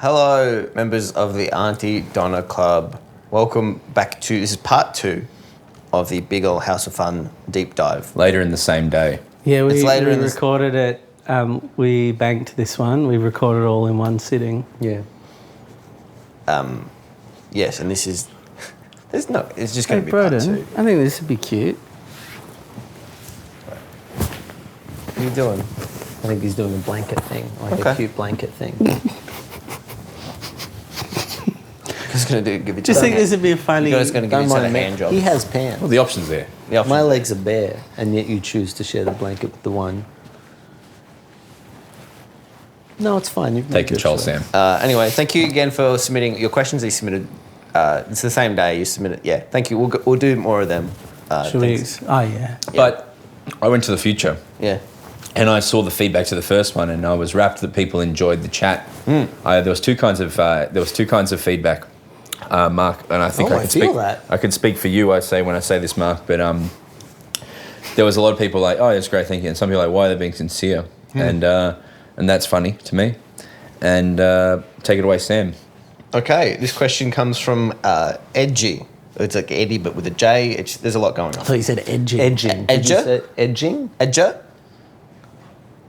Hello, members of the Aunty Donna Club. Welcome back to, this is part 2 of the Big Ol' House of Fun deep dive. Later in the same day. Yeah, we recorded it. We banked this one. We recorded it all in one sitting. Yeah. Yes, and this is... it's just going to be part 2. I think this would be cute. What are you doing? I think he's doing a blanket thing, like a cute blanket thing. Just going to give it. Just think this would be a funny... You're just going to give each other hand jobs. He has pants. Well, the option's there. My legs are bare, and yet you choose to share the blanket with the one. No, it's fine. You've Take control, Sam. Anyway, thank you again for submitting your questions that you submitted. It's the same day you submitted. Yeah, thank you. We'll do more of them. Should we? Oh, yeah. But I went to the future. Yeah. And I saw the feedback to the first one, and I was rapt that people enjoyed the chat. There was two kinds of feedback, Mark, and I think I can speak for you. When I say this, Mark, but there was a lot of people like, "Oh, it's great, thank you," and some people like, "Why are they being sincere?" And that's funny to me. And take it away, Sam. Okay, this question comes from Edgy. It's like Eddie, but with a J. There's a lot going on. I thought you said edging. Edging. Edging? Edger.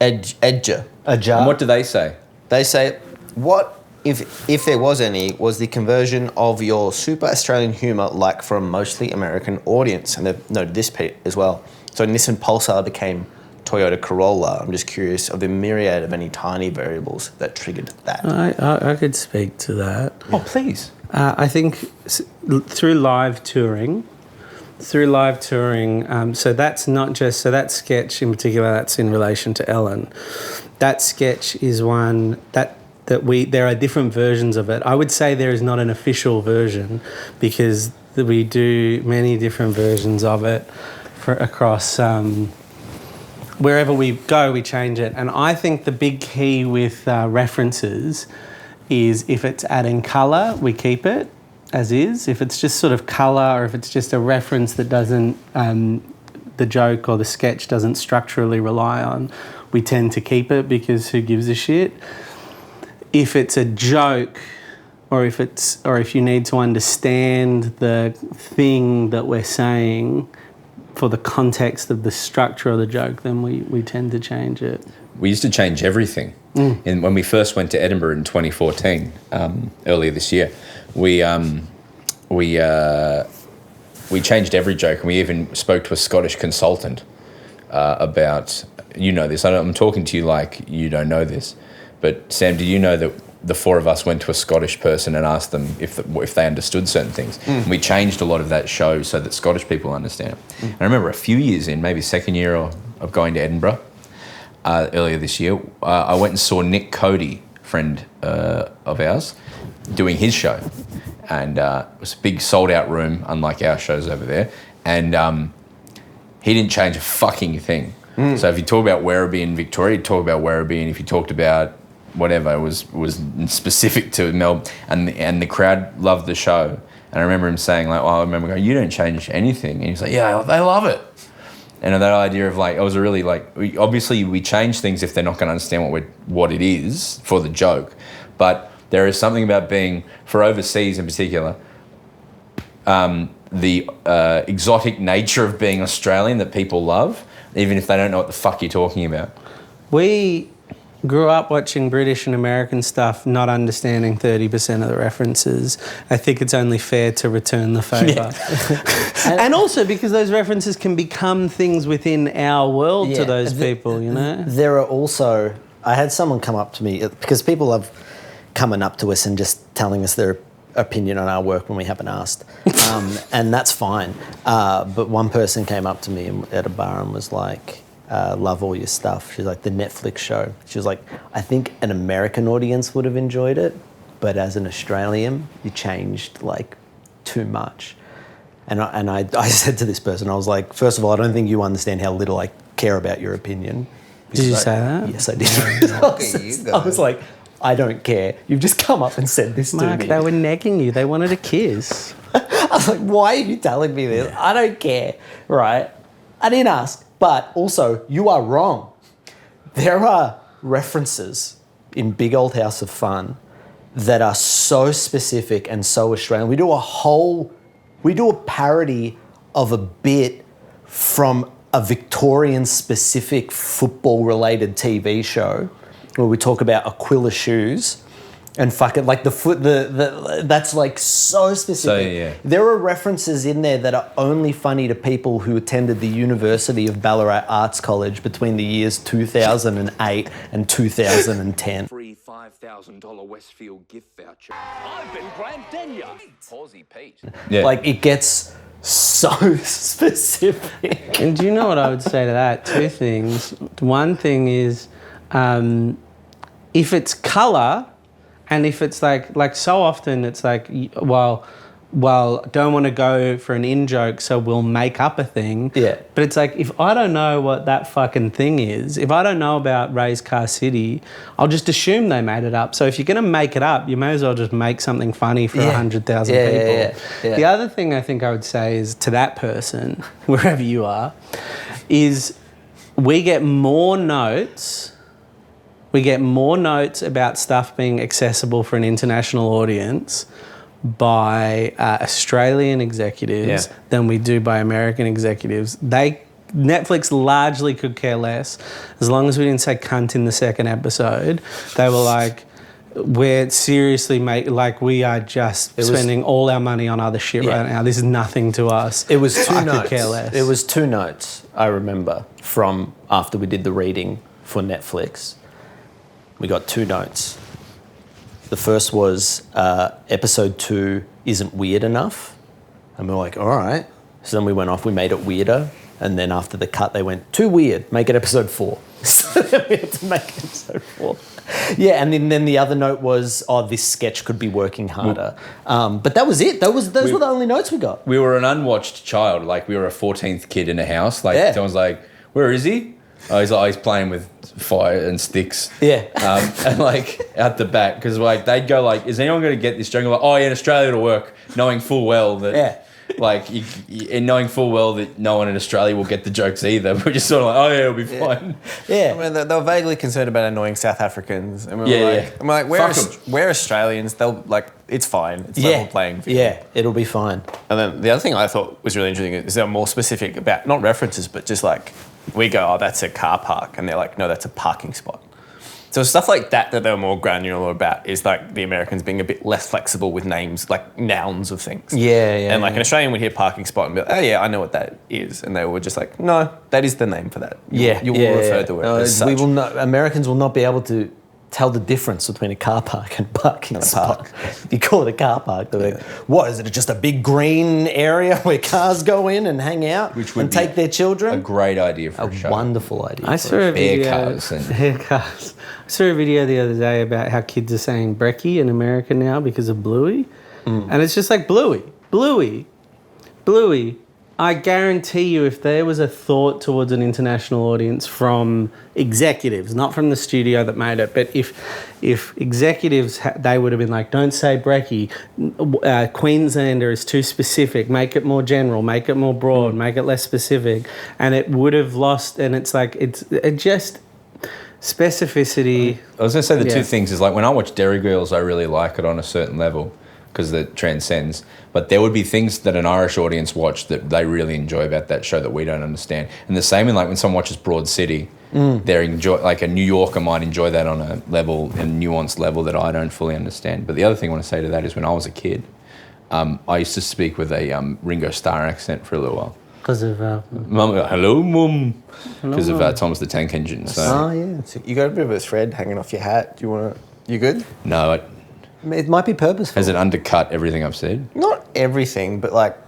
And what do they say? They say, what, if there was any, was the conversion of your super Australian humour like for a mostly American audience? And they've noted this as well. So Nissan Pulsar became Toyota Corolla. I'm just curious of the myriad of any tiny variables that triggered that. I could speak to that. Oh, please. I think through live touring, so that's not just, so that sketch in particular, that's in relation to Ellen. That sketch is one that there are different versions of it. I would say there is not an official version because we do many different versions of it across wherever we go, we change it. And I think the big key with references is if it's adding colour, we keep it as is. If it's just sort of colour or if it's just a reference that doesn't, the joke or the sketch doesn't structurally rely on, we tend to keep it because who gives a shit? If it's a joke or if you need to understand the thing that we're saying for the context of the structure of the joke, then we tend to change it. We used to change everything. And when we first went to Edinburgh in 2014, earlier this year, we changed every joke, and we even spoke to a Scottish consultant about, you know this, I'm talking to you like you don't know this, but Sam, do you know that the four of us went to a Scottish person and asked them if they understood certain things? And we changed a lot of that show so that Scottish people understand it. And I remember a few years in, maybe second year of going to Edinburgh, earlier this year, I went and saw Nick Cody, friend of ours, doing his show. And it was a big sold-out room, unlike our shows over there. And he didn't change a fucking thing. So if you talk about Werribee in Victoria, you'd talk about Werribee, and if you talked about whatever was specific to Melbourne, and the crowd loved the show. And I remember him saying, like, well, I remember going, "You don't change anything." And he's like, "Yeah, they love it." And that idea of like, it was a really like, obviously we change things if they're not going to understand what it is for the joke. But there is something about being, for overseas in particular, the exotic nature of being Australian that people love, even if they don't know what the fuck you're talking about. We grew up watching British and American stuff, not understanding 30% of the references. I think it's only fair to return the favour. Yeah. And also because those references can become things within our world to those people, you know? There are also... I had someone come up to me, because people have coming up to us and just telling us their opinion on our work when we haven't asked. And that's fine. But one person came up to me at a bar and was like... love all your stuff. She's like, the Netflix show. She was like, I think an American audience would have enjoyed it, but as an Australian, you changed like too much. And I said to this person, I was like, first of all, I don't think you understand how little I care about your opinion. Did you say that? Yes, I did. I was like, I don't care. You've just come up and said this to me. Mark, they were negging you. They wanted a kiss. I was like, why are you telling me this? I don't care, right? I didn't ask. But also, you are wrong. There are references in Big Old House of Fun that are so specific and so Australian. We do a parody of a bit from a Victorian specific football related TV show where we talk about Aquila shoes and fucking like that's like so specific. So, yeah. There are references in there that are only funny to people who attended the University of Ballarat Arts College between the years 2008 and 2010. Free $5,000 Westfield gift voucher. I've been Grant Denyer. Pawsy Pete. Yeah. Like it gets so specific. And do you know what I would say to that? Two things. One thing is, if it's colour, and if it's like so often it's like, well, don't want to go for an in-joke, so we'll make up a thing. Yeah. But it's like, if I don't know what that fucking thing is, if I don't know about Ray's Car City, I'll just assume they made it up. So if you're going to make it up, you may as well just make something funny for 100,000 people. Yeah. The other thing I think I would say is to that person, wherever you are, is we get more notes about stuff being accessible for an international audience by Australian executives than we do by American executives. Netflix largely could care less. As long as we didn't say cunt in the second episode, they were like, we're seriously we are just spending all our money on other shit right now. This is nothing to us. It was two I notes. could care less. It was two notes, I remember, from after we did the reading for Netflix. We got two notes. The first was episode 2 isn't weird enough. And we were like, all right. So then we went off, we made it weirder. And then after the cut, they went, too weird, make it episode 4. So then we had to make episode 4. Yeah, and then the other note was, this sketch could be working harder. But that was it. Those were the only notes we got. We were an unwatched child. Like, we were a 14th kid in a house. Like, someone's like, where is he? Oh, he's playing with fire and sticks. Yeah. And like out the back, because like they'd go like, is anyone going to get this joke? Like, oh yeah, in Australia it'll work, knowing full well that like and knowing full well that no one in Australia will get the jokes either. We're just sort of like, oh yeah, it'll be fine. Yeah. I mean, they were vaguely concerned about annoying South Africans, and we were like, we're Australians. They'll like, it's fine. It's level playing field. Yeah, it'll be fine. And then the other thing I thought was really interesting is they're more specific about not references, but just like we go, oh, that's a car park, and they're like, no, that's a parking spot. So stuff like that they were more granular about is like the Americans being a bit less flexible with names, like nouns of things. Yeah. And like an Australian would hear parking spot and be like, oh yeah, I know what that is. And they were just like, no, that is the name for that. You will refer to it as such. Americans will not be able to tell the difference between a car park and parking spot. If you call it a car park, they're like, what, is it just a big green area where cars go in and hang out and take their children? A great idea for a show. Wonderful idea. I saw a video. Haircuts. I saw a video the other day about how kids are saying brekkie in America now because of Bluey. And it's just like, Bluey. I guarantee you, if there was a thought towards an international audience from executives, not from the studio that made it, but if executives, they would have been like, don't say brekkie, Queenslander is too specific, make it more general, make it more broad, make it less specific, and it would have lost, and it's like, it just, specificity. I was going to say the two things is like when I watch Dairy Girls, I really like it on a certain level because it transcends. But there would be things that an Irish audience watch that they really enjoy about that show that we don't understand. And the same in like when someone watches Broad City, they enjoy, like a New Yorker might enjoy that on a level, a nuanced level that I don't fully understand. But the other thing I want to say to that is when I was a kid, I used to speak with a Ringo Starr accent for a little while. Because of... Mum, hello, Mum. Because of Thomas the Tank Engine. So. Oh, yeah. So you got a bit of a thread hanging off your hat. Do you want to... You good? No, It might be purposeful. has it undercut everything I've said? Not everything, but like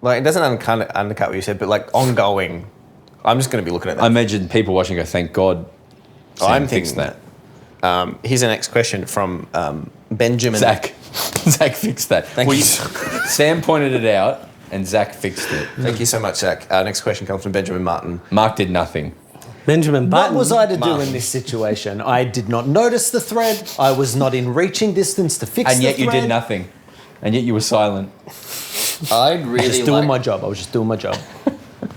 it doesn't undercut what you said, but like ongoing. I'm just going to be looking at that. I imagine people watching go, thank God Sam fixed that. Here's the next question from Benjamin. Zach fixed that. Thank you. Sam pointed it out and Zach fixed it. Thank you so much, Zach. Next question comes from Benjamin Martin. Mark did nothing. Benjamin Button. What was I to do in this situation? I did not notice the thread. I was not in reaching distance to fix the thread. And yet you did nothing. And yet you were silent. I'd really I was just doing my job.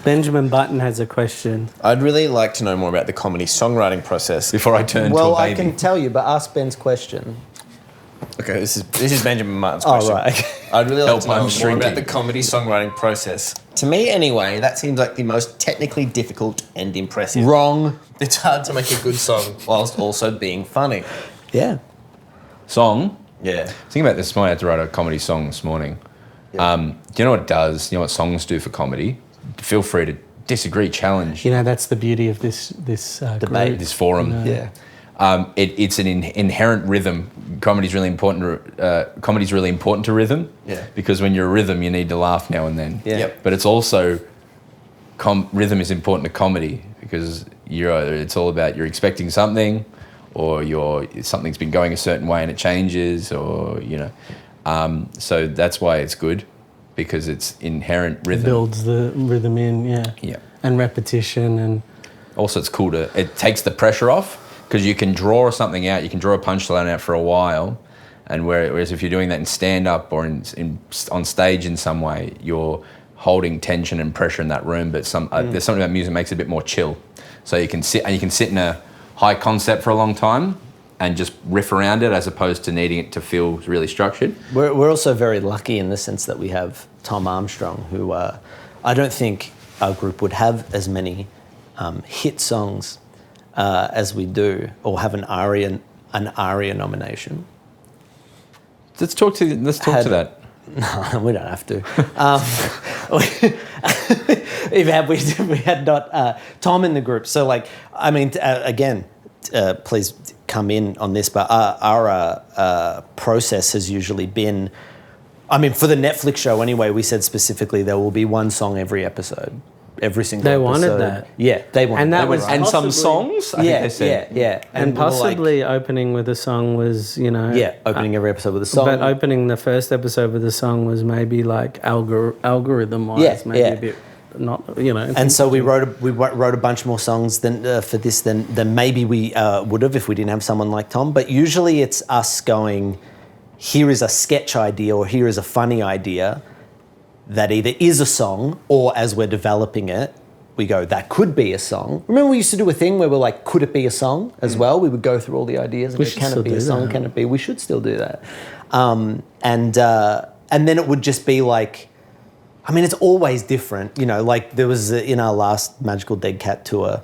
Benjamin Button has a question. I'd really like to know more about the comedy songwriting process. Before I turn to Well, a I baby. can tell you, but ask Ben's question. Okay, this is Benjamin Martin's question. Oh, right. Okay. I'd really like Help, to know I'm more shrinking. about the comedy songwriting process. To me, anyway, that seems like the most technically difficult and impressive. Wrong. It's hard to make a good song whilst also being funny. Yeah. Song. Yeah. Thinking about this morning, I had to write a comedy song this morning. Do you know what it does? You know what songs do for comedy? Feel free to disagree, challenge You know, that's the beauty of this Debate. group. this forum. Yeah. It's an inherent rhythm. Comedy's really important to rhythm. Yeah. Because when you're a rhythm, you need to laugh now and then. Yeah. Yep. But it's also rhythm is important to comedy because it's all about you're expecting something, or something's been going a certain way and it changes, or so that's why it's good, because it's inherent rhythm. Builds the rhythm in, yeah. Yeah. And repetition and... Also, it's cool it takes the pressure off, because you can draw something out, you can draw a punchline out for a while, and whereas if you're doing that in stand-up or on stage in some way, you're holding tension and pressure in that room, but there's something about music that makes it a bit more chill. So you can sit in a high concept for a long time and just riff around it, as opposed to needing it to feel really structured. We're also very lucky in the sense that we have Tom Armstrong, who I don't think our group would have as many hit songs as we do, or have an ARIA nomination. Let's talk to that. No, we don't have to. If we had not Tom in the group, so again, please come in on this, but our process has usually been, for the Netflix show anyway, we said specifically there will be one song every episode. Every single They episode. wanted that. Yeah, they wanted And that that. was- And some Possibly- songs, I think they said. Yeah. And we were like, possibly opening with a song was, opening every episode with a song. But opening the first episode with a song was maybe like algorithm-wise, Yeah, maybe yeah. a bit not, And so we wrote a bunch more songs for this than maybe we would have if we didn't have someone like Tom. But usually it's us going, here is a sketch idea or here is a funny idea that either is a song, or as we're developing it, we go, that could be a song. Remember we used to do a thing where we're like, could it be a song as well? We would go through all the ideas and We go, should can still it be do a song? that. Can it be? We should still do that. And then it would just be like, it's always different. There was in our last Magical Dead Cat tour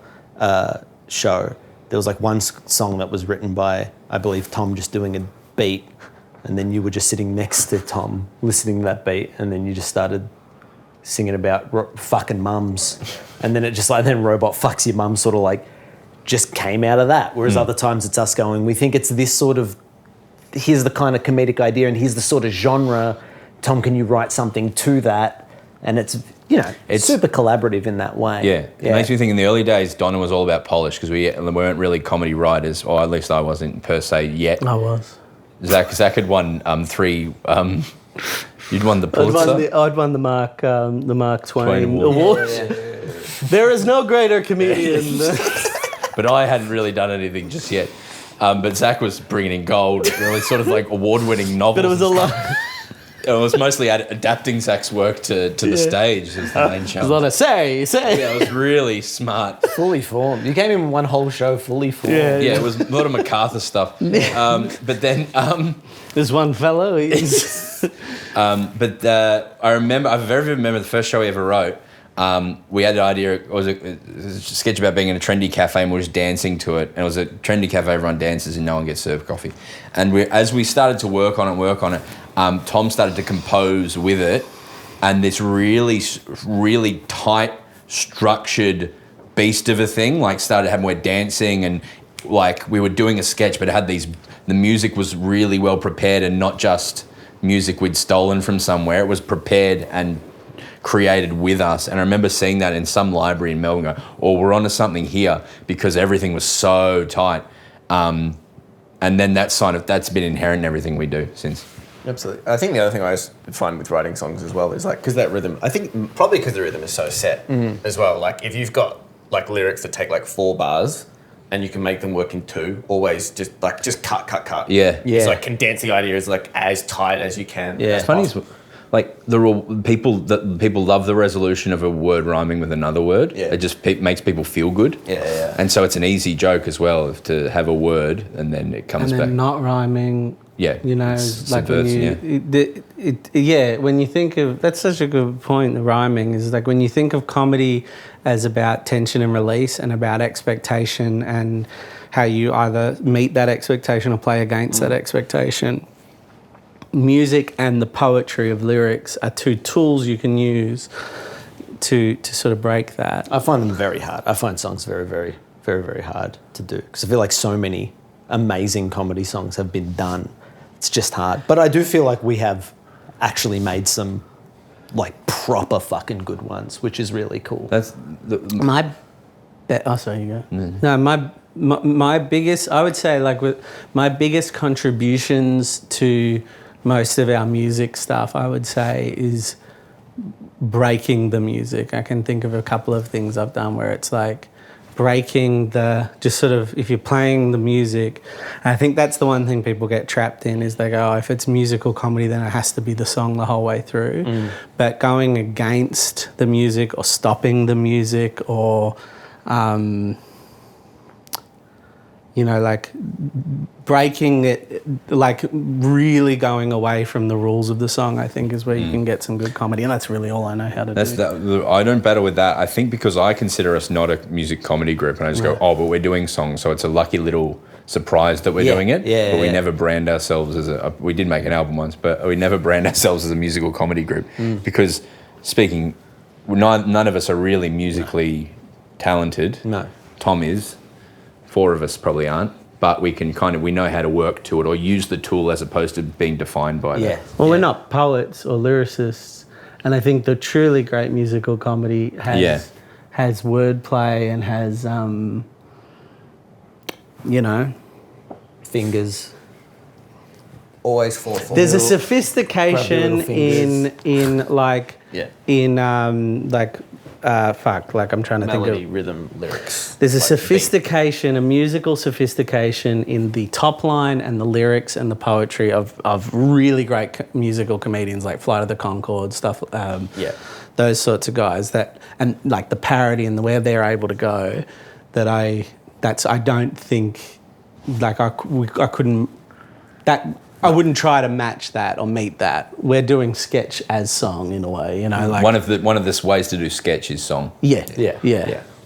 show, there was like one song that was written by, I believe, Tom just doing a beat, and then you were just sitting next to Tom listening to that beat, and then you just started singing about fucking mums, and then it just then Robot Fucks Your Mum sort of like just came out of that. Whereas other times it's us going, we think it's this sort of, here's the kind of comedic idea and here's the sort of genre. Tom, can you write something to that? And it's super collaborative in that way. Yeah, it makes me think in the early days, Donna was all about polish, because we weren't really comedy writers, or at least I wasn't per se yet. I was. Zach had won 3. You'd won the Pulitzer. I'd won the Mark Twain Twain Award. There is no greater comedian. But I hadn't really done anything just yet. But Zach was bringing in gold. It was sort of like award-winning novels. But it was a lot. It was mostly adapting Zach's work to the stage as the main A challenge. lot of say. Yeah, it was really smart. Fully formed. You came in one whole show fully formed. Yeah. Yeah, it was a lot of MacArthur stuff. But then... There's one fellow. He's I very remember the first show we ever wrote. We had an idea. It was a sketch about being in a trendy cafe, and we were just dancing to it. And it was a trendy cafe, everyone dances and no one gets served coffee. And as we started to work on it, Tom started to compose with it, and this really, really tight, structured beast of a thing started having, we're dancing, and we were doing a sketch, but it had the music was really well prepared, and not just music we'd stolen from somewhere. It was prepared and created with us. And I remember seeing that in some library in Melbourne, we're onto something here, because everything was so tight. And then that's been inherent in everything we do since. Absolutely. I think the other thing I find with writing songs as well is because that rhythm, I think probably because the rhythm is so set as well. If you've got lyrics that take 4 bars, and you can make them work in 2, always just cut. Yeah. It's condense the idea as as tight as you can. Yeah. It's funny. like people love the resolution of a word rhyming with another word. Yeah. It just makes people feel good. Yeah. And so it's an easy joke as well to have a word and then it comes and back. then not rhyming. Yeah, You know, it's like when subverts, when you think of, that's such a good point, the rhyming is like when you think of comedy as about tension and release and about expectation and how you either meet that expectation or play against that expectation. Music and the poetry of lyrics are two tools you can use to sort of break that. I find them very hard. I find songs very, very, very, very hard to do because I feel like so many amazing comedy songs have been done. It's just hard. But I do feel like we have actually made some like proper fucking good ones, which is really cool. That's Sorry, you go. No, my biggest, I would say, like with my biggest contributions to most of our music stuff, I would say, is breaking the music. I can think of a couple of things I've done where it's like breaking just sort of, if you're playing the music, I think that's the one thing people get trapped in is they go, oh, if it's musical comedy, then it has to be the song the whole way through. But going against the music or stopping the music or, like breaking it, like really going away from the rules of the song, I think is where you can get some good comedy. And that's really all I know how to do. I don't battle with that. I think because I consider us not a music comedy group and I just go, oh, but we're doing songs. So it's a lucky little surprise that we're doing it. Yeah, but we never brand ourselves as we did make an album once, but we never brand ourselves as a musical comedy group because none of us are really musically talented. No. Tom is. 4 of us probably aren't, but we know how to work to it or use the tool as opposed to being defined by that. Well, we're not poets or lyricists, and I think the truly great musical comedy has wordplay and has, Fingers. Always 4/4. There's a sophistication I'm trying to melody, think of rhythm, lyrics. There's a like sophistication, a musical sophistication in the top line and the lyrics and the poetry of really great musical comedians like Flight of the Conchords, stuff. Those sorts of guys and like the parody and where they're able to go. I don't think like I couldn't that. I wouldn't try to match that or meet that. We're doing sketch as song in a way, like one of the ways to do sketch is song. Yeah.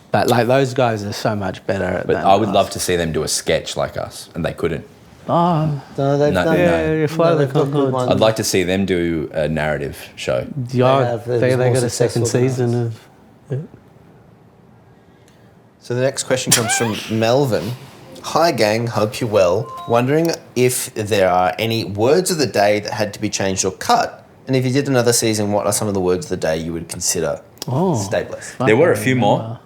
But like those guys are so much better at that. But I would love to see them do a sketch like us, and they couldn't. Oh, no, they've done I'd I'd like to see them do a narrative show. They got a second season of. Yeah. So the next question comes from Melvin. Hi gang, hope you're well. Wondering if there are any words of the day that had to be changed or cut, and if you did another season, what are some of the words of the day you would consider? Stay blessed. There were a few more.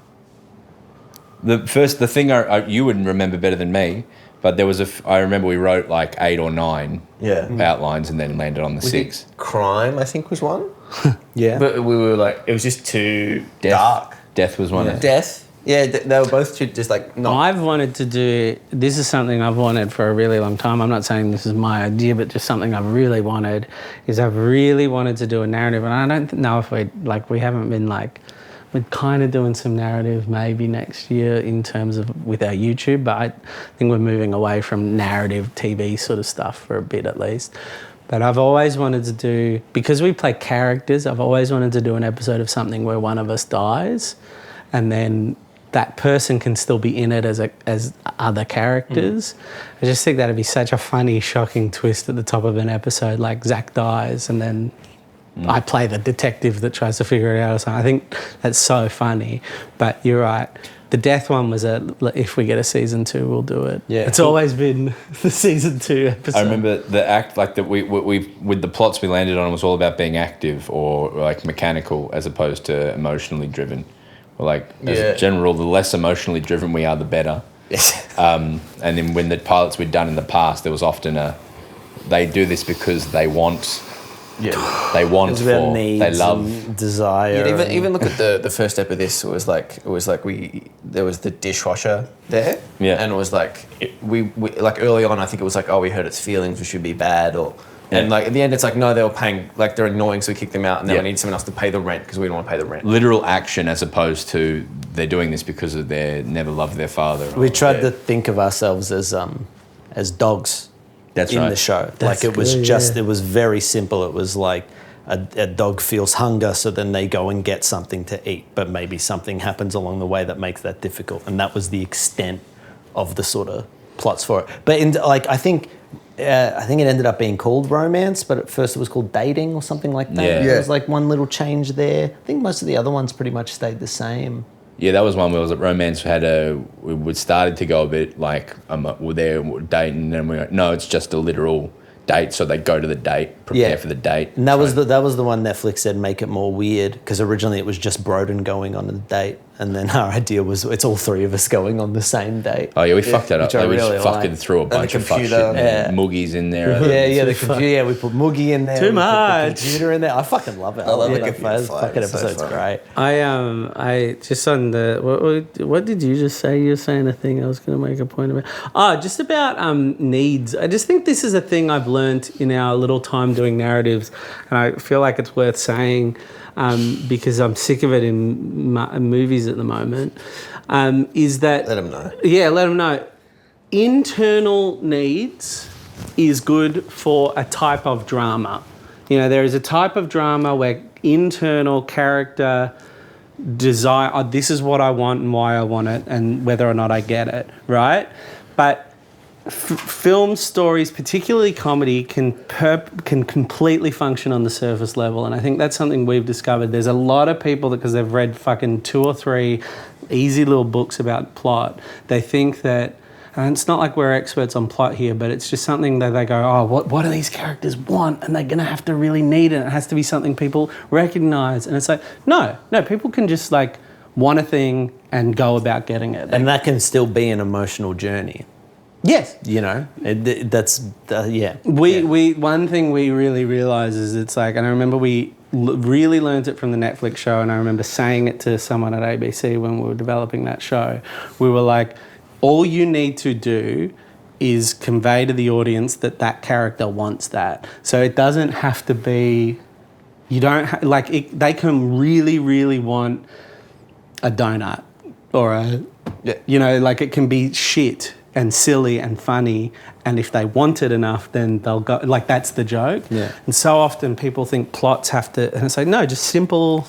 The thing you would remember better than me, but there was I remember we wrote like 8 or 9 outlines and then landed on the 6. Crime, I think, was one. Yeah. But we were like, it was just too dark. Death was one. Death. Yeah, they were both too just like not. I've wanted to do, this is something I've wanted for a really long time. I'm not saying this is my idea, but just something I've really wanted is I've really wanted to do a narrative. And I don't know if we haven't been we're kind of doing some narrative maybe next year in terms of with our YouTube, but I think we're moving away from narrative TV sort of stuff for a bit at least. But I've always wanted to do, because we play characters, I've always wanted to do an episode of something where one of us dies and then that person can still be in it as other characters. I just think that'd be such a funny, shocking twist at the top of an episode, like Zach dies and then I play the detective that tries to figure it out or something. I think that's so funny. But you're right. The death one was if we get a season 2, we'll do it. Yeah, it's always been the season 2 episode. I remember the act we with the plots we landed on was all about being active or like mechanical as opposed to emotionally driven. As a general, the less emotionally driven we are, the better. Yes. And then when the pilots we'd done in the past, there was often they do this because they want. Yeah. They want for. They love. Desire. Yeah, even look at the first step of this. It was like there was the dishwasher there. Yeah. And it was like we like early on. I think it was like, oh, we hurt its feelings. We should be bad or And like at the end, it's like, no, they were paying, like they're annoying, so we kick them out, and then Yeah. we need someone else to pay the rent because we don't want to pay the rent. Literal action as opposed to they're doing this because of their never loved their father. We tried to think of ourselves as dogs That's in right. the show. That's Like it was good, just, yeah. it was very simple. It was like a dog feels hunger, so then they go and get something to eat, but maybe something happens along the way that makes that difficult. And that was the extent of the sort of plots for it. But I think it ended up being called romance, but at first it was called dating or something like that. Yeah. There was like one little change there. I think most of the other ones pretty much stayed the same. Yeah, that was one where it was like romance we started to go a bit like we're there we're dating, and then we went, no, it's just a literal date. So they go to the date, prepare for the date. And that was the one Netflix said make it more weird, because originally it was just Broden going on a date, and then our idea was it's all three of us going on the same date. Oh yeah, we fucked that up. which I Like, we really just fucking like. threw a bunch of fuck shit computer. in there. Moogies in there. The computer. Yeah, we put Moogie in there. Too we put much. the computer in there. I fucking love it. I love love the it. computer That fight. fucking It's so episode's fun. great. I just on the what did you just say? You were saying a thing I was going to make a point about. Oh, just about needs. I just think this is a thing I've learned in our little time doing narratives, and I feel like it's worth saying because I'm sick of it in movies at the moment. Is that Let them know. Yeah, let them know. Internal needs is good for a type of drama. You know, there is a type of drama where internal character desire, oh, this is what I want and why I want it and whether or not I get it, right? But film stories, particularly comedy, can completely function on the surface level, and I think that's something we've discovered. There's a lot of people that, because they've read fucking 2 or 3 easy little books about plot, they think that, and it's not like we're experts on plot here, but it's just something that they go, oh, what do these characters want? And they're going to have to really need it. It has to be something people recognise. And it's like, no, people can just like want a thing and go about getting it. And that can still be an emotional journey. Yes. You know, that's yeah. We one thing we really realise is it's like, and I remember we really learned it from the Netflix show, and I remember saying it to someone at ABC when we were developing that show. We were like, all you need to do is convey to the audience that character wants that. So it doesn't have to be, you don't, they can really, really want a donut or like it can be shit and silly and funny, and if they want it enough, then they'll go, like that's the joke. Yeah. And so often people think plots have to, and it's like, no, just simple.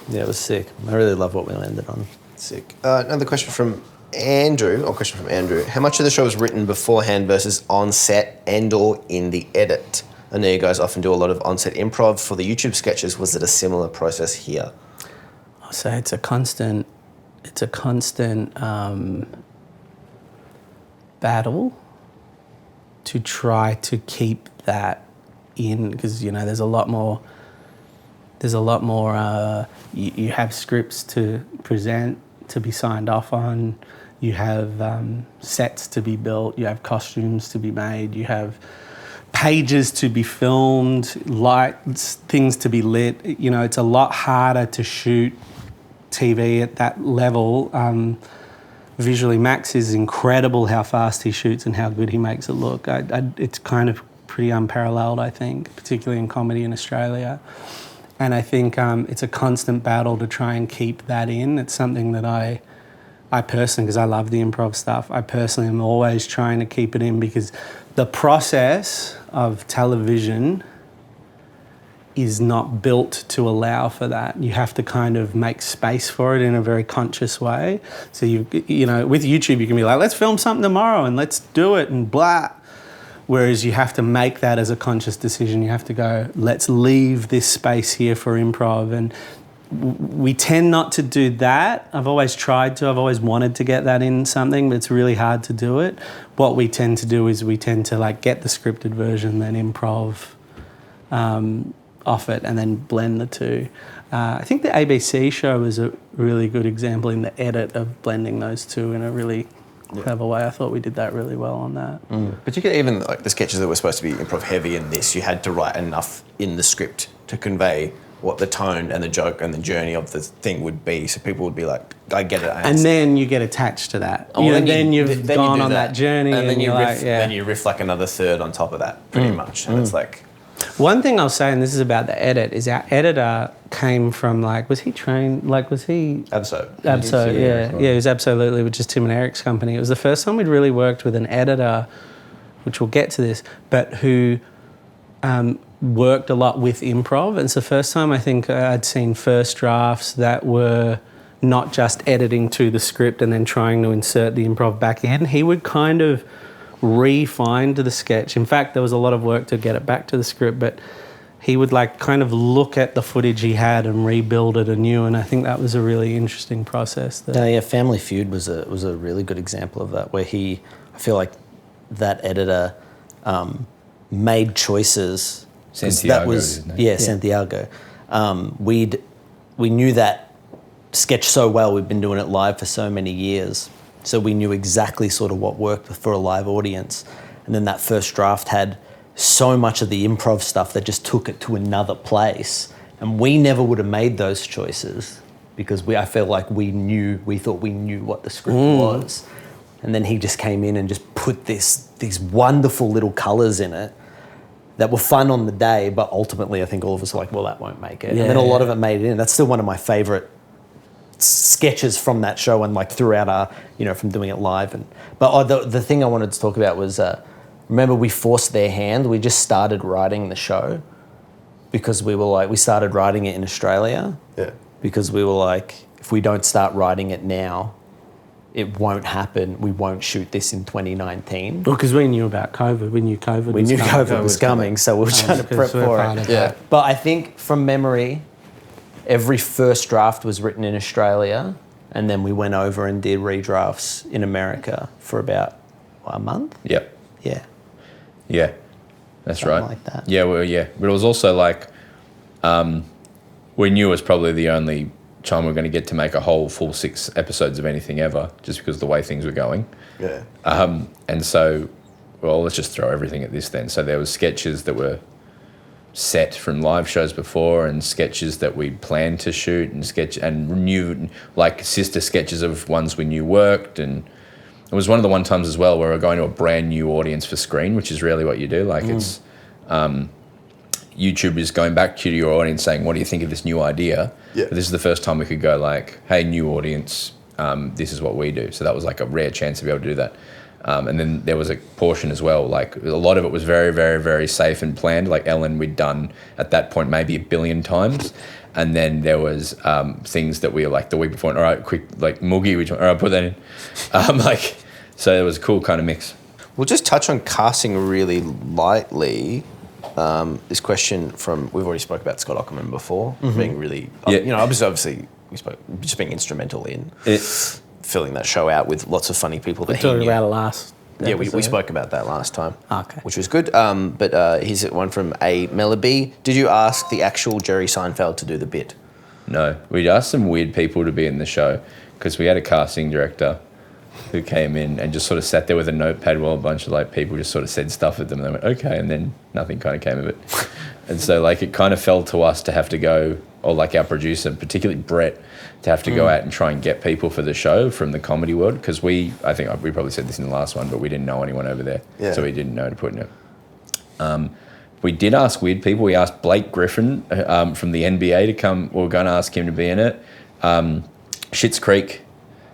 Yeah, it was sick. I really love what we landed on. Sick. Another question from Andrew. How much of the show was written beforehand versus on set and or in the edit? I know you guys often do a lot of on-set improv for the YouTube sketches. Was it a similar process here? I'll say it's a constant battle to try to keep that in, because there's a lot more you have scripts to present, to be signed off on, you have sets to be built, you have costumes to be made, you have pages to be filmed, lights, things to be lit. It's a lot harder to shoot TV at that level. Visually, Max is incredible how fast he shoots and how good he makes it look. It's kind of pretty unparalleled, I think, particularly in comedy in Australia. And I think it's a constant battle to try and keep that in. It's something that I personally, because I love the improv stuff, I personally am always trying to keep it in, because the process of television is not built to allow for that. You have to kind of make space for it in a very conscious way. So with YouTube, you can be like, let's film something tomorrow and let's do it and blah. Whereas you have to make that as a conscious decision. You have to go, let's leave this space here for improv. And we tend not to do that. I've always tried to. I've always wanted to get that in something, but it's really hard to do it. What we tend to do is we tend to like get the scripted version, then improv off it, and then blend the two. I think the ABC show is a really good example in the edit of blending those two in a really clever way. I thought we did that really well on that. Particularly even like the sketches that were supposed to be improv heavy in this, you had to write enough in the script to convey what the tone and the joke and the journey of the thing would be. So people would be like, I get it. And then you get attached to that. Then you've gone on that journey, and then then you riff like another third on top of that, pretty much. And it's like, one thing I'll say, and this is about the edit, is our editor came from was he trained? Was he Abso, yeah, it was Absolutely, which is Tim and Eric's company. It was the first time we'd really worked with an editor, which we'll get to this, but who worked a lot with improv. And it's the first time I think I'd seen first drafts that were not just editing to the script and then trying to insert the improv back in. He would kind of refine the sketch. In fact, there was a lot of work to get it back to the script, but he would kind of look at the footage he had and rebuild it anew. And I think that was a really interesting process. Family Feud was a really good example of that, where I feel like that editor made choices. Santiago, Santiago. We knew that sketch so well. We've been doing it live for so many years, so we knew exactly sort of what worked for a live audience. And then that first draft had so much of the improv stuff that just took it to another place. And we never would have made those choices because I feel like we thought we knew what the script was. And then he just came in and just put these wonderful little colours in it that were fun on the day, but ultimately I think all of us were like, well, that won't make it. And then a lot of it made it in. That's still one of my favourite sketches from that show and throughout our, from doing it live. But the thing I wanted to talk about was, remember we forced their hand. We just started writing the show because we were we started writing it in Australia. Yeah. Because we were if we don't start writing it now, it won't happen. We won't shoot this in 2019. Well, because we knew about COVID. We knew COVID was coming, so we were trying to prep for it. Yeah. But I think from memory, every first draft was written in Australia, and then we went over and did redrafts in America for about a month. Yep. Yeah. Yeah, that's Something right. like that. Yeah, but it was also we knew it was probably the only time we're going to get to make a whole full 6 episodes of anything ever, just because of the way things were going. Yeah. And so, let's just throw everything at this then. So there was sketches that were set from live shows before, and sketches that we planned to shoot, and new sister sketches of ones we knew worked. And it was one of the one times as well where we're going to a brand new audience for screen, which is really what you do. It's YouTube is going back to your audience saying, what do you think of this new idea? Yeah. But this is the first time we could go hey, new audience, this is what we do. So that was a rare chance to be able to do that. And then there was a portion as well, a lot of it was very, very, very safe and planned. Ellen, we'd done at that point maybe 1 billion times. And then there was things that we were the week before, all right, quick, Moogie, all right, put that in. So it was a cool kind of mix. We'll just touch on casting really lightly. This question we've already spoke about Scott Ockerman before, being really, obviously we spoke, just being instrumental in filling that show out with lots of funny people that We talked about it last episode. we spoke about that last time, okay, which was good. But here's one from A. Mellaby. Did you ask the actual Jerry Seinfeld to do the bit? No, we'd asked some weird people to be in the show because we had a casting director who came in and just sort of sat there with a notepad while a bunch of people just sort of said stuff at them, and they went, okay, and then nothing kind of came of it. And so it kind of fell to us to have to go, or our producer, particularly Brett, to have to go out and try and get people for the show from the comedy world, because I think we probably said this in the last one, but we didn't know anyone over there, so we didn't know to put in it. We did ask weird people. We asked Blake Griffin from the NBA to come. We were going to ask him to be in it. Schitt's Creek,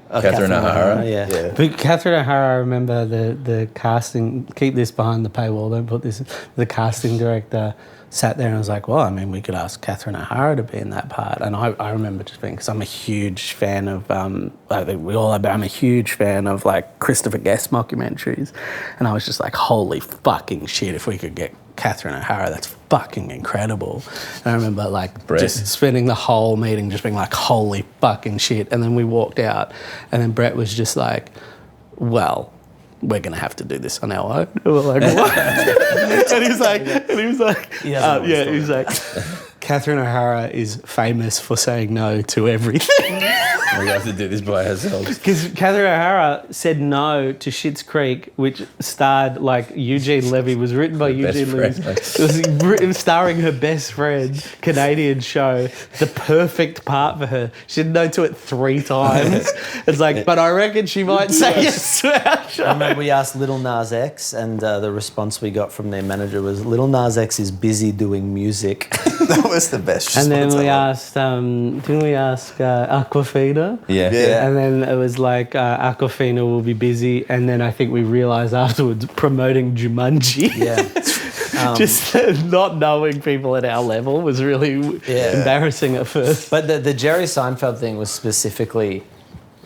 Catherine O'Hara. Yeah. But Catherine O'Hara, I remember the casting, keep this behind the paywall, don't put this, the casting director sat there and was like, well, I mean, we could ask Catherine O'Hara to be in that part. And I remember just being, because I'm a huge fan of, I think we all are, but I'm a huge fan of Christopher Guest documentaries. And I was just like, holy fucking shit, if we could get Catherine O'Hara, that's fucking incredible. And I remember just spending the whole meeting just being like, holy fucking shit. And then we walked out and then Brett was just like, well, we're going to have to do this on our own. And we're like, what? and he was like, Catherine O'Hara is famous for saying no to everything. We have to do this by ourselves. Because Catherine O'Hara said no to Schitt's Creek, which starred like Eugene Levy, was written by Eugene Levy. It was starring her best friend, Canadian show, the perfect part for her. She said no to it 3 times. It's like, but I reckon she might say yes to our show. I remember we asked Little Nas X, and the response we got from their manager was, Little Nas X is busy doing music. That was the best. And then response we ever. asked, didn't we ask Aquafina? Yeah. Yeah. And then it was like, Aquafina will be busy. And then I think we realised afterwards promoting Jumanji. Yeah. Just not knowing people at our level was really embarrassing at first. But the Jerry Seinfeld thing was specifically,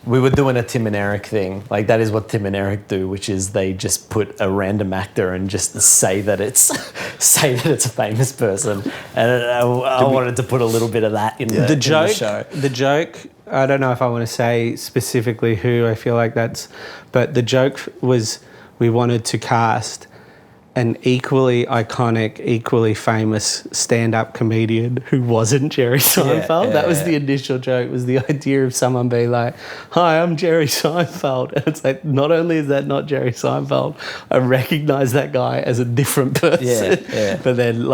we were doing a Tim and Eric thing. Like, that is what Tim and Eric do, which is they just put a random actor and just say that it's a famous person. And I wanted to put a little bit of that in the show. The joke, I don't know if I want to say specifically who, I feel like but the joke was we wanted to cast an equally iconic, equally famous stand-up comedian who wasn't Jerry Seinfeld. That was the initial joke, was the idea of someone being like, hi, I'm Jerry Seinfeld. And it's like, not only is that not Jerry Seinfeld, I recognise that guy as a different person. But then,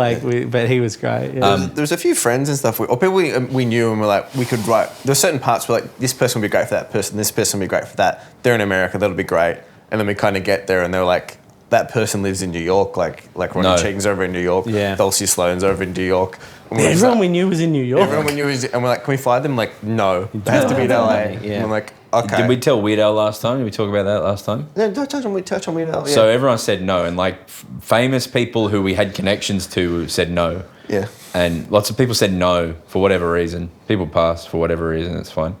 but he was great. Yeah. There was a few friends and stuff, or people we knew, and we're like, we could write. There were certain parts where like, this person would be great for that person, this person would be great for that. They're in America, that'll be great. And then we kind of get there, and they're like, that person lives in New York, like Ronnie Cheek's over in New York, Dulcie Sloan's over in New York. Everyone we knew was in New York. Everyone we knew was, and we're like, can we fly them? Like, no, it has to be in LA. And I'm like, okay. Did we tell Weird Al last time? Did we talk about that last time? No, don't touch on Weird Al. Yeah. So everyone said no, and like famous people who we had connections to said no. Yeah. And lots of people said no for whatever reason. People passed for whatever reason, it's fine.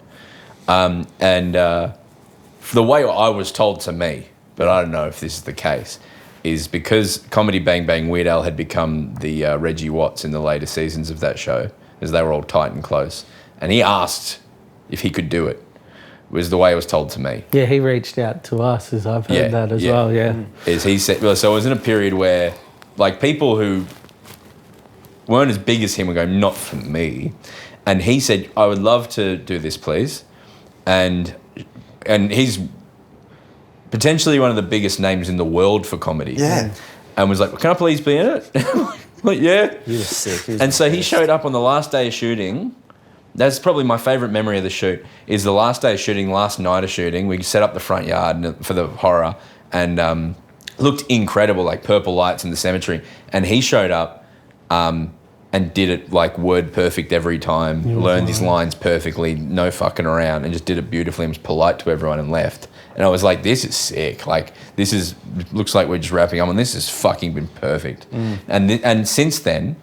The way I was told to me, but I don't know if this is the case, is because Comedy Bang Bang Weird Al had become the Reggie Watts in the later seasons of that show, as they were all tight and close. And he asked if he could do it, was the way it was told to me. Yeah, he reached out to us, as I've heard that as well, Is he said, well, so it was in a period where, like, people who weren't as big as him were going, not for me. And he said, I would love to do this, please. And he's potentially one of the biggest names in the world for comedy. Yeah. And was like, can I please be in it? Like, yeah. He was sick. And so he showed up on the last day of shooting. That's probably my favourite memory of the shoot, is the last day of shooting, last night of shooting. We set up the front yard for the horror and looked incredible, like purple lights in the cemetery. And he showed up and did it like word perfect every time, learned his lines perfectly, no fucking around, and just did it beautifully and was polite to everyone and left. And I was like, this is sick. Like, looks like we're just wrapping up, and this has fucking been perfect. And since then,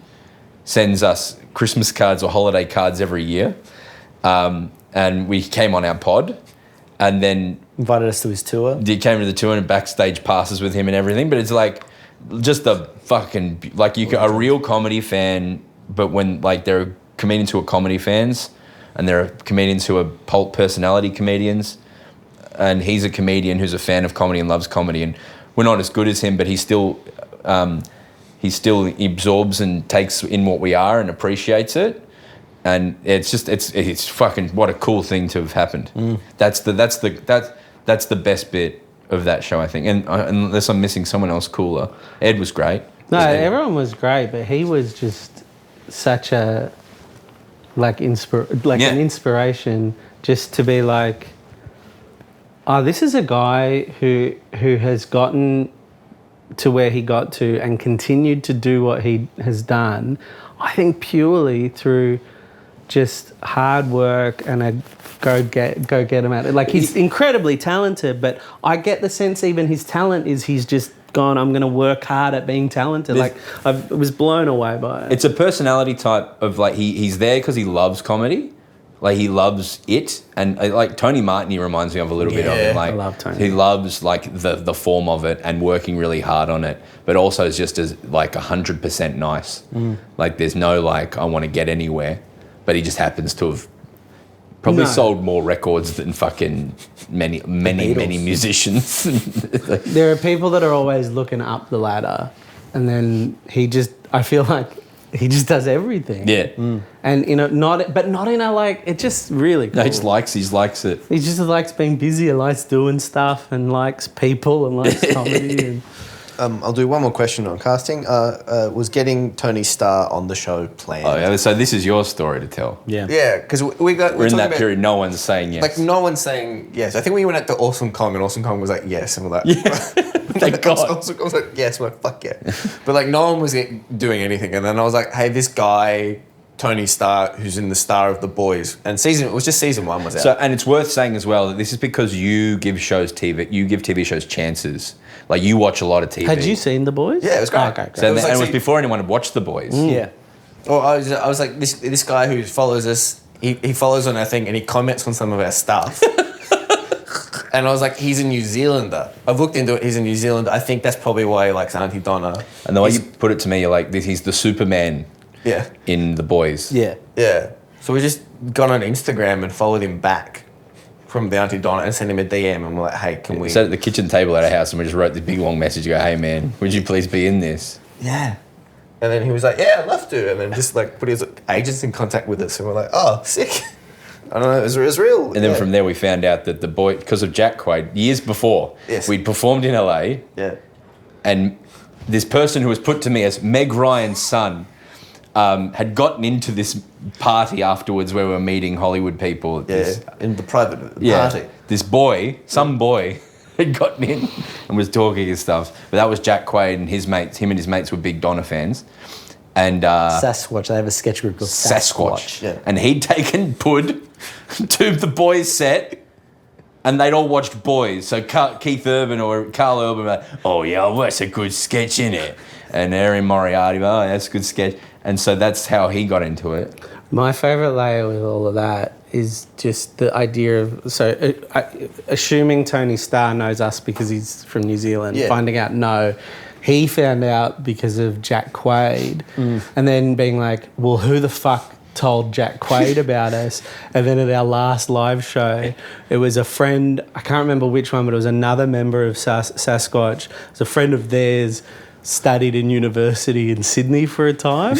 sends us Christmas cards or holiday cards every year. And we came on our pod, and then Invited us to his tour. he came to the tour and backstage passes with him and everything. But it's like, just the fucking, like, a real comedy fan, but when, like, there are comedians who are comedy fans, and there are comedians who are pulp personality comedians, and he's a comedian who's a fan of comedy and loves comedy, and we're not as good as him, but he still absorbs and takes in what we are and appreciates it, and it's fucking, what a cool thing to have happened. That's the best bit of that show, I think, and unless I'm missing someone else cooler. Ed was great. No, everyone was great, but he was just such a an inspiration, just to be like, oh, this is a guy who has gotten to where he got to and continued to do what he has done, I think purely through just hard work and a go get him out. Like, he's incredibly talented, but I get the sense even his talent is he's just gone, I'm going to work hard at being talented. Like, I was blown away by it. It's a personality type of, like, he's there because he loves comedy. Like, he loves it. And, like, Tony Martin, he reminds me of a little bit of him. Like, I love Tony. He loves, like, the form of it and working really hard on it, but also is just as, like, 100% nice. Like, there's no, like, I want to get anywhere. But he just happens to have probably sold more records than fucking many musicians. There are people that are always looking up the ladder, and then I feel like he just does everything. Yeah. And not in a like. It just really. Cool. No, he just likes it. He just likes being busy and likes doing stuff and likes people and likes comedy. And I'll do one more question on casting. Was getting Tony Starr on the show planned? Oh yeah. So this is your story to tell. yeah. Yeah, because we're We're in that period. No one's saying yes. Like no one's saying yes. I think we went out to Awesome Kong and Awesome Kong was like yes, and we're like, Thank God. Awesome Kong was like yes, we're like fuck yeah, but like no one was doing anything. And then I was like, hey, this guy Tony Starr, who's in the Star of the Boys, and it was just season 1 was out. So, and it's worth saying as well that this is because you give TV shows chances. Like you watch a lot of TV. Had you seen The Boys? Yeah, it was great. Oh, okay, great. So, and it was before anyone had watched The Boys. Yeah. Well, I was like, this guy who follows us, he follows on our thing and he comments on some of our stuff. And I was like, he's a New Zealander. I've looked into it, he's a New Zealander. I think that's probably why he likes Aunty Donna. And the way you put it to me, you're like, he's the Superman in The Boys. Yeah. Yeah. So we just got on Instagram and followed him back from the Aunty Donna and sent him a DM and we're like, hey, can we... We sat at the kitchen table at our house and we just wrote this big long message, go, hey man, would you please be in this? Yeah. And then he was like, yeah, I'd love to. And then just like put his agents in contact with us and we're like, oh, sick. I don't know, it was real. And then from there we found out that the boy, because of Jack Quaid, years before, we'd performed in LA. Yeah. And this person who was put to me as Meg Ryan's son had gotten into this party afterwards where we were meeting Hollywood people. In the private party. This boy, some boy, had gotten in and was talking and stuff. But that was Jack Quaid and his mates. Him and his mates were big Donna fans. And Sasquatch. They have a sketch group called Sasquatch. Yeah. And he'd taken Pud to the Boys set, and they'd all watched Boys. So Keith Urban or Carl Urban were like, oh yeah, well, that's a good sketch, innit? And Erin Moriarty, oh, that's a good sketch. And so that's how he got into it. My favourite layer with all of that is just the idea of... So, assuming Tony Starr knows us because he's from New Zealand, finding out no... He found out because of Jack Quaid and then being like, well, who the fuck told Jack Quaid about us? And then at our last live show, it was a friend, I can't remember which one, but it was another member of Sasquatch. It was a friend of theirs, studied in university in Sydney for a time.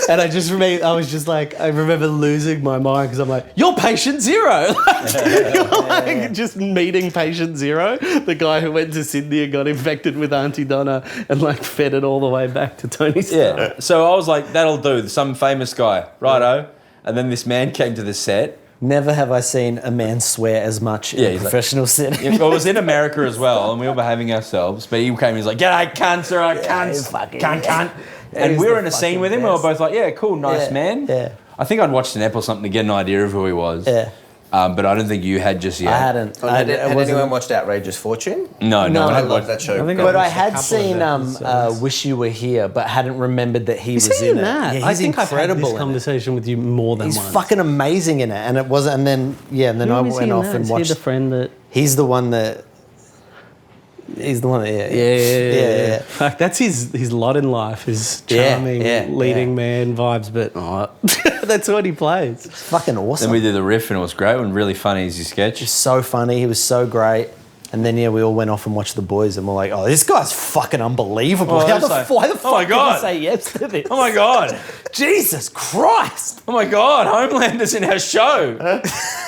And I remember losing my mind because I'm like, you're patient zero. Like, just meeting patient zero, the guy who went to Sydney and got infected with Aunty Donna and like fed it all the way back to Tony Starr. Yeah. So I was like, that'll do, some famous guy, righto. And then this man came to the set. Never have I seen a man swear as much in a professional setting. Yeah, well, it was in America as well, and we were behaving ourselves. But he came and he's like, "G'day, cunts, all right, cunt." And we were in a scene with him. And we were both like, "Yeah, cool, nice man." Yeah. I think I'd watched an ep or something to get an idea of who he was. Yeah. But I don't think you had just yet. I hadn't. Had anyone watched Outrageous Fortune? No, I I love that show. But I had seen Wish You Were Here, but hadn't remembered that he was in it. Yeah, he's I think I've had incredible this conversation with you more than He's once. fucking amazing in it, and it wasn't. And then I went off and watched. Is he the friend that? He's the one that. Yeah. Like, that's his lot in life, his charming, leading man vibes, but that's what he plays. It's fucking awesome. Then we did the riff and it was great and really funny as your sketch. So funny. He was so great. And then we all went off and watched The Boys, and we're like, "Oh, this guy's fucking unbelievable! Oh, why the fuck did God. he say yes to this? Oh my God! Jesus Christ! Oh my God! Homelander's in our show.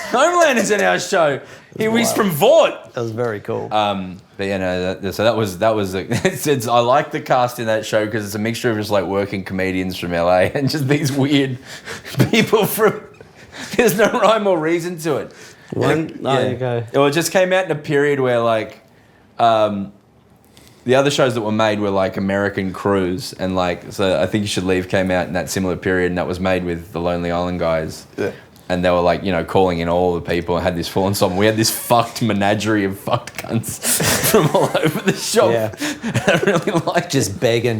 Homelander's in our show. He's from Vought. That was very cool. But yeah, no. So that was. I like the cast in that show because it's a mixture of just like working comedians from LA and just these weird people from. There's no rhyme or reason to it. There you go. Well, it just came out in a period where like, the other shows that were made were like American Cruise and like, so I Think You Should Leave came out in that similar period and that was made with the Lonely Island guys. Yeah. And they were like, calling in all the people and had this full ensemble. We had this fucked menagerie of fucked cunts from all over the shop. Yeah. I really liked just begging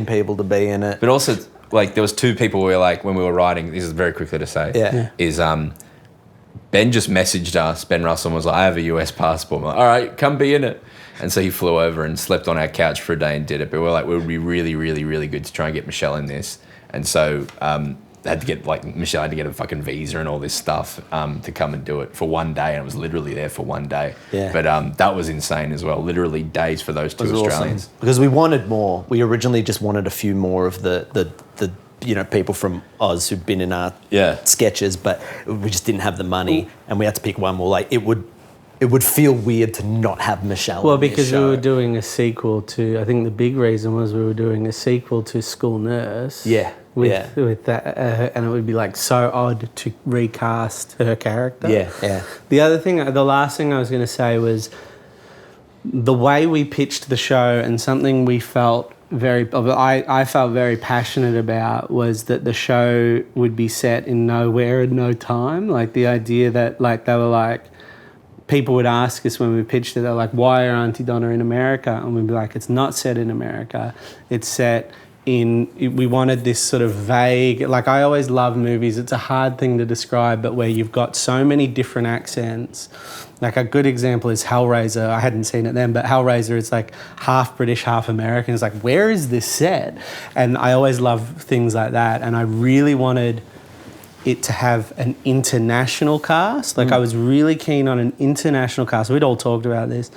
people to be in it. But also, like, there was two people where like, when we were writing, this is very quickly to say, is Ben just messaged us, Ben Russell, and was like, I have a US passport. I'm like, all right, come be in it. And so he flew over and slept on our couch for a day and did it. But we're like, it would be really, really, really good to try and get Michelle in this. And so Michelle had to get a fucking visa and all this stuff to come and do it for one day. And it was literally there for one day. Yeah. But that was insane as well. Literally days for those two Australians. Awesome. Because we wanted more. We originally just wanted a few more of the people from Oz who'd been in our sketches, but we just didn't have the money, and we had to pick one more. Like, it would feel weird to not have Michelle. Well, in this because we show. were doing a sequel to, I think the big reason was we were doing a sequel to School Nurse. Yeah. With that, and it would be like so odd to recast her character. Yeah. The last thing I was going to say was the way we pitched the show, and something we felt I felt very passionate about, was that the show would be set in nowhere and no time. Like the idea that they were like, people would ask us when we pitched it, they're like, why are Aunty Donna in America? And we'd be like, it's not set in America. It's set we wanted this sort of vague, like I always love movies, it's a hard thing to describe, but where you've got so many different accents. Like a good example is Hellraiser. I hadn't seen it then, but Hellraiser is like half British, half American. It's like, where is this set? And I always love things like that. And I really wanted it to have an international cast. Like I was really keen on an international cast. We'd all talked about this.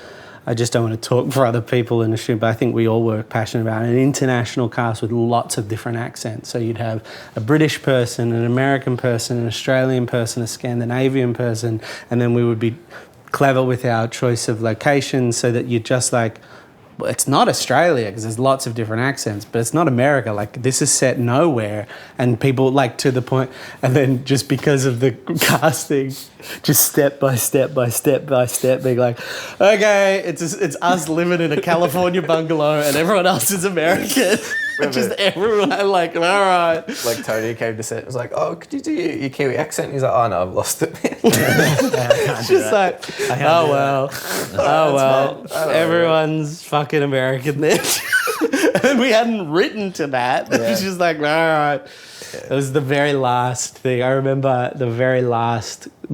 I just don't want to talk for other people in the show, but I think we all were passionate about an international cast with lots of different accents. So you'd have a British person, an American person, an Australian person, a Scandinavian person, and then we would be clever with our choice of locations so that you're just like, well, it's not Australia because there's lots of different accents, but it's not America. Like, this is set nowhere, and people like to the point, and then just because of the casting, just step by step being like, okay, it's us living in a California bungalow and everyone else is American. Just everyone like, all right. Like Tony came to set, was like, oh, could you do your Kiwi accent? He's like, oh no, I've lost it. Just like, oh well, everyone's fucking American then. And we hadn't written to that. But it's just like, all right. It was the very last thing. I remember there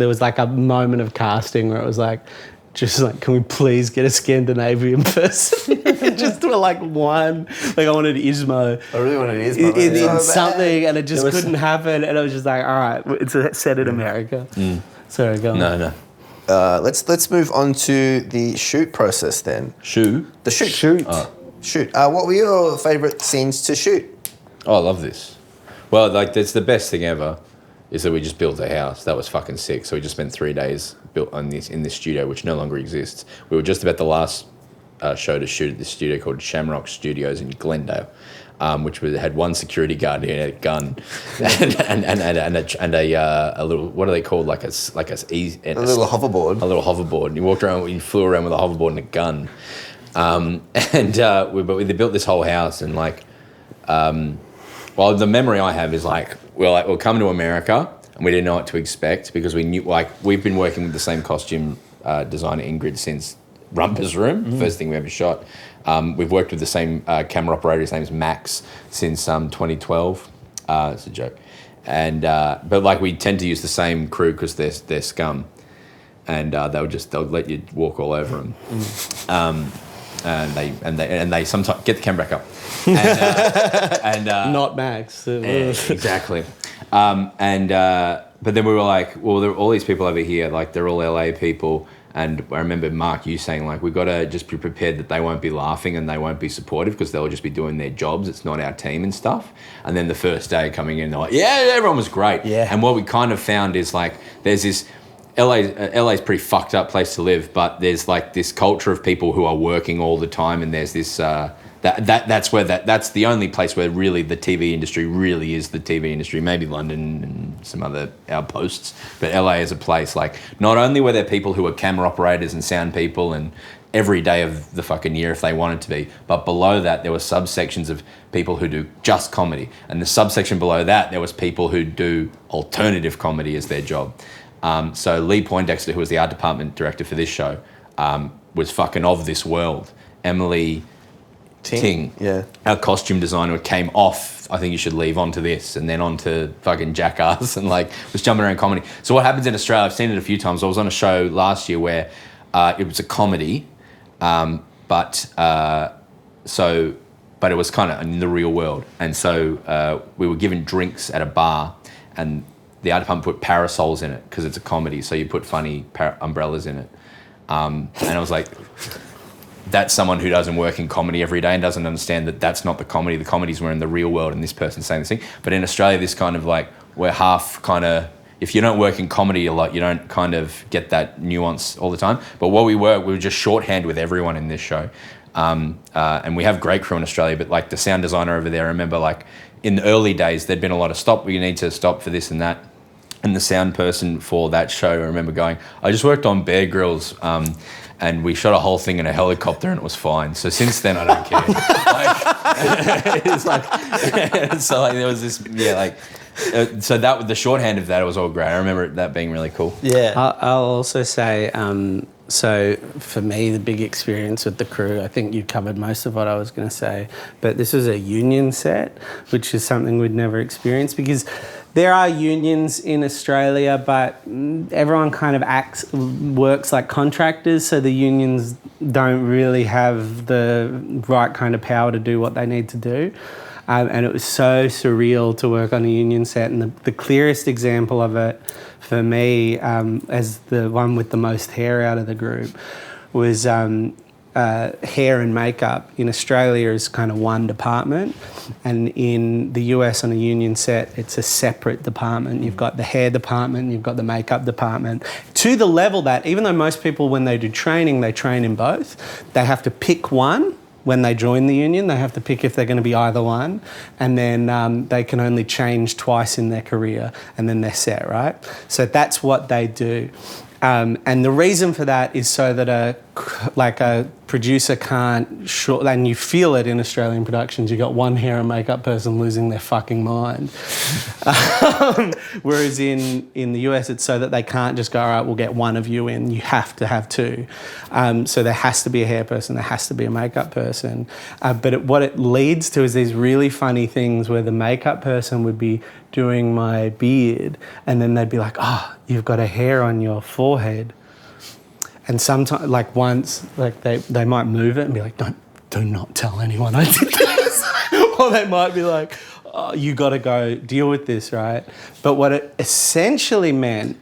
was like a moment of casting where it was like, just like, can we please get a Scandinavian person? Just to like one. Like I wanted Ismo. I really wanted Ismo. In something, and it just couldn't happen. And I was just like, all right, it's set in America. Sorry, go on. No. Let's move on to the shoot process then. The shoot. Shoot. What were your favourite scenes to shoot? Oh, I love this. Well, like, that's the best thing ever, is that we just built a house. That was fucking sick. So we just spent 3 days built in this studio, which no longer exists. We were just about the last show to shoot at this studio called Shamrock Studios in Glendale, which had one security guard who had a gun and a little, what are they called, like a little hoverboard. A little hoverboard. And you walked around, you flew around with a hoverboard and a gun. We built this whole house, and like, well, the memory I have is like, we'll come to America, and we didn't know what to expect because we knew, like, we've been working with the same costume designer Ingrid since Rumpus Room, first thing we ever shot. We've worked with the same camera operator, his name's Max, since 2012. It's a joke. And but like, we tend to use the same crew because they're scum, and they'll let you walk all over them. And they sometimes get the camera back up. Not Max. Exactly. But then we were like, well, there are all these people over here, like they're all LA people. And I remember, Mark, you saying, like, we've got to just be prepared that they won't be laughing and they won't be supportive because they'll just be doing their jobs. It's not our team and stuff. And then the first day coming in, they're like, yeah, everyone was great. Yeah. And what we kind of found is, like, there's this... LA's pretty fucked up place to live, but there's like this culture of people who are working all the time, and there's this that's the only place where really the TV industry really is the TV industry. Maybe London and some other outposts, but LA is a place like, not only were there people who were camera operators and sound people and every day of the fucking year if they wanted to be, but below that there were subsections of people who do just comedy, and the subsection below that there was people who do alternative comedy as their job. So Lee Poindexter, who was the art department director for this show, was fucking of this world. Emily Ting, our costume designer, came off, I think you should leave, onto this, and then onto fucking Jackass, and like was jumping around comedy. So what happens in Australia, I've seen it a few times. I was on a show last year where it was a comedy, but it was kind of in the real world. And so we were given drinks at a bar, and the art department put parasols in it because it's a comedy, so you put funny umbrellas in it. And I was like, that's someone who doesn't work in comedy every day and doesn't understand that that's not the comedy. The comedy's we're in the real world and this person's saying this thing. But in Australia, this kind of like, we're half kind of, if you don't work in comedy a lot, you don't kind of get that nuance all the time. But what we were just shorthand with everyone in this show. And we have great crew in Australia, but like the sound designer over there, I remember like in the early days, there'd been a lot of stop, we need to stop for this and that. And the sound person for that show, I remember going, I just worked on Bear Grylls, and we shot a whole thing in a helicopter and it was fine. So since then, I don't care. It's like, so like there was this, so that the shorthand of that, it was all great. I remember that being really cool. Yeah. I'll also say, so for me, the big experience with the crew, I think you covered most of what I was going to say, but this was a union set, which is something we'd never experienced because there are unions in Australia, but everyone kind of works like contractors, so the unions don't really have the right kind of power to do what they need to do. And it was so surreal to work on a union set. And the clearest example of it for me, as the one with the most hair out of the group, was hair and makeup. In Australia is kind of one department, and in the US on a union set, it's a separate department. You've got the hair department, you've got the makeup department, to the level that even though most people, when they do training, they train in both, they have to pick one. When they join the union, they have to pick if they're going to be either one, and then they can only change twice in their career, and then they're set, right? So that's what they do. And the reason for that is so that a producer can't and you feel it in Australian productions, you got one hair and makeup person losing their fucking mind. Whereas in the US, it's so that they can't just go, all right, we'll get one of you in, you have to have two. So there has to be a hair person, there has to be a makeup person. But what it leads to is these really funny things where the makeup person would be doing my beard, and then they'd be like, oh, you've got a hair on your forehead. And sometimes, like once, like they might move it and be like, do not tell anyone I did this. Or they might be like, oh, you got to go deal with this, right? But what it essentially meant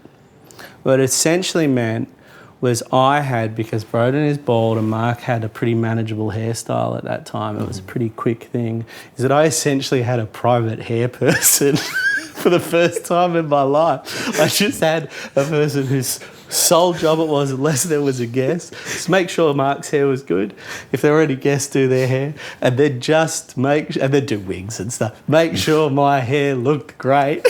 was I had, because Broden is bald and Mark had a pretty manageable hairstyle at that time, it was a pretty quick thing, is that I essentially had a private hair person for the first time in my life. I just had a person whose sole job it was, unless there was a guest, just make sure Mark's hair was good. If there were any guests, do their hair, and then and then do wigs and stuff. Make sure my hair looked great.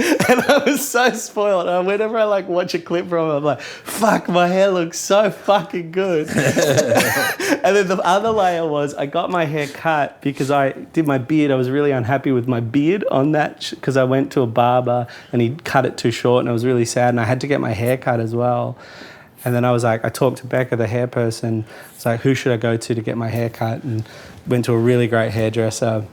And I was so spoiled. Whenever I watch a clip from it, I'm like, fuck, my hair looks so fucking good. And then the other layer was I got my hair cut because I did my beard. I was really unhappy with my beard on that because I went to a barber and he cut it too short and I was really sad, and I had to get my hair cut as well. And then I was like, I talked to Becca, the hair person. I was like, who should I go to get my hair cut? And went to a really great hairdresser.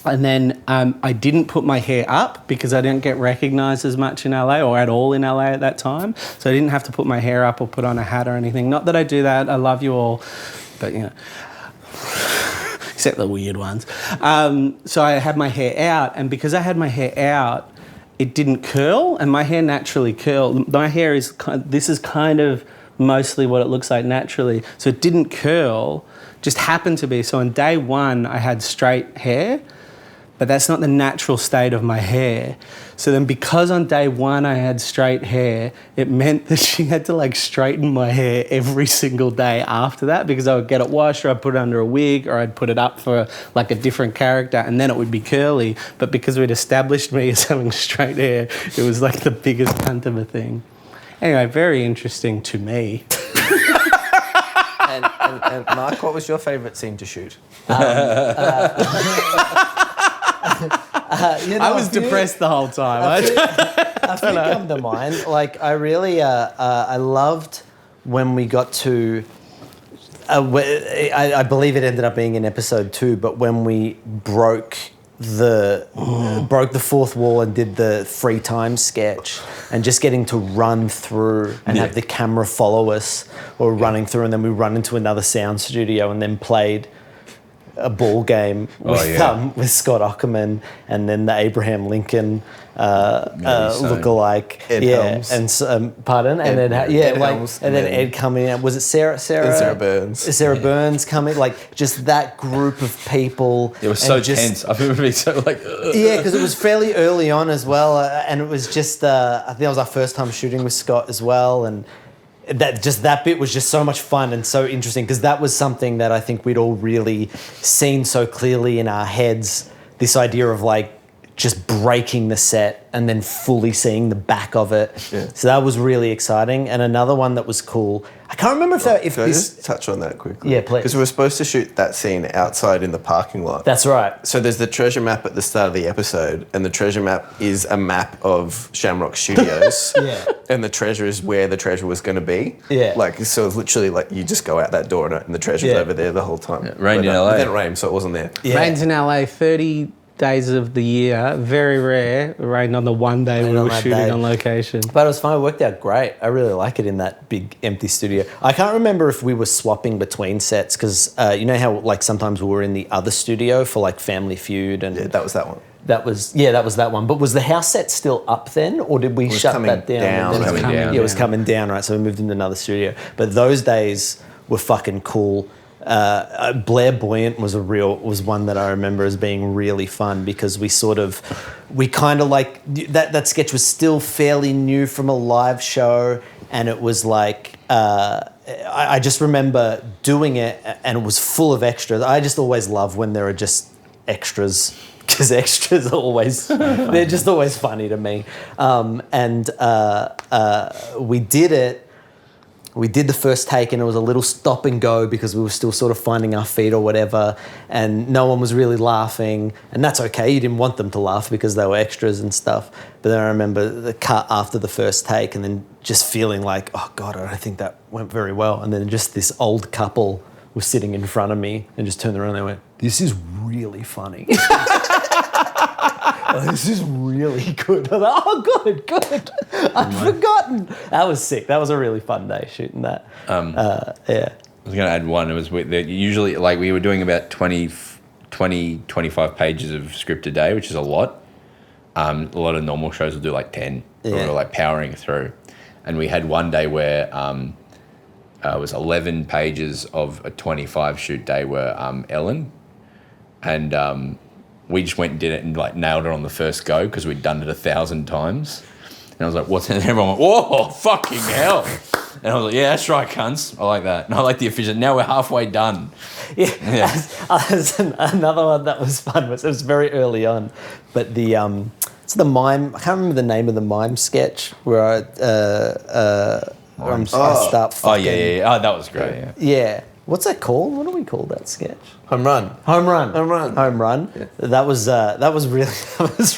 And then I didn't put my hair up because I didn't get recognised as much in LA or at all in LA at that time. So I didn't have to put my hair up or put on a hat or anything. Not that I do that. I love you all. But, you know, except the weird ones. So I had my hair out. And because I had my hair out, it didn't curl. And my hair naturally curled. My hair is, this is kind of mostly what it looks like naturally. So it didn't curl, just happened to be. So on day one, I had straight hair. But that's not the natural state of my hair. So then because on day one I had straight hair, it meant that she had to straighten my hair every single day after that, because I would get it washed or I'd put it under a wig or I'd put it up for a different character and then it would be curly. But because we'd established me as having straight hair, it was the biggest cunt of a thing. Anyway, very interesting to me. And Mark, what was your favourite scene to shoot? I was depressed the whole time. I think come to mind. I really, I loved when we got to. I believe it ended up being in episode 2, but when we broke the fourth wall and did the free time sketch, and just getting to run through and have the camera follow us, or running through, and then we run into another sound studio and then played a ball game with Scott Ackerman, and then the Abraham Lincoln lookalike, Ed Helms. and pardon, and then Ed Helms, and then Ed coming out. Was it Sarah Burns? Sarah Burns coming, like just that group of people. It was so tense. I remember being so like. Yeah, because it was fairly early on as well, and it was just I think that was our first time shooting with Scott as well, and. That bit was just so much fun and so interesting because that was something that I think we'd all really seen so clearly in our heads, this idea of like just breaking the set and then fully seeing the back of it. Yeah. So that was really exciting. And another one that was cool, I can't remember Can I just touch on that quickly? Yeah, please. Because we were supposed to shoot that scene outside in the parking lot. That's right. So there's the treasure map at the start of the episode, and the treasure map is a map of Shamrock Studios. Yeah. And the treasure is where the treasure was going to be. Yeah. Like, so it's literally like you just go out that door and the treasure's over there the whole time. Rained in LA. But then it rained, so it wasn't there. Yeah. Rains in LA 30 days of the year, very rare. It rained on the one day we were shooting on location. But it was fun. It worked out great. I really like it in that big empty studio. I can't remember if we were swapping between sets because you know how like sometimes we were in the other studio for like Family Feud and Yeah, that was that one. that was that one. But was the house set still up then, or did we shut that down? It was coming down. Yeah, it was coming down, right? So we moved into another studio. But those days were fucking cool. Blair Buoyant was one that I remember as being really fun because we kind of like that sketch was still fairly new from a live show, and it was like I just remember doing it and it was full of extras. I just always love when there are just extras because extras are always they're just always funny to me, and we did it. We did the first take and it was a little stop and go because we were still sort of finding our feet or whatever, and no one was really laughing, and that's okay. You didn't want them to laugh because they were extras and stuff. But then I remember the cut after the first take and then just feeling like, oh God, I don't think that went very well. And then just this old couple was sitting in front of me and just turned around and they went, "This is really funny." This is really good. I was like, oh, good. I'd forgotten. That was sick. That was a really fun day shooting that. Yeah. I was going to add one. It was usually like we were doing about 25 pages of script a day, which is a lot. A lot of normal shows will do like 10. Yeah. We were like powering through. And we had one day where it was 11 pages of a 25 shoot day where Ellen and we just went and did it and like nailed it on the first go because we'd done it 1,000 times. And I was like, what's in there? Everyone went, whoa, fucking hell. And I was like, yeah, that's right, cunts. I like that. And I like the efficient. Now we're halfway done. Yeah. Another one that was fun. It was very early on. But it's the mime. I can't remember the name of the mime sketch where I start fucking. Oh, yeah. Oh, that was great, yeah. Yeah. What's that called? What do we call that sketch? Home run. Yeah. That was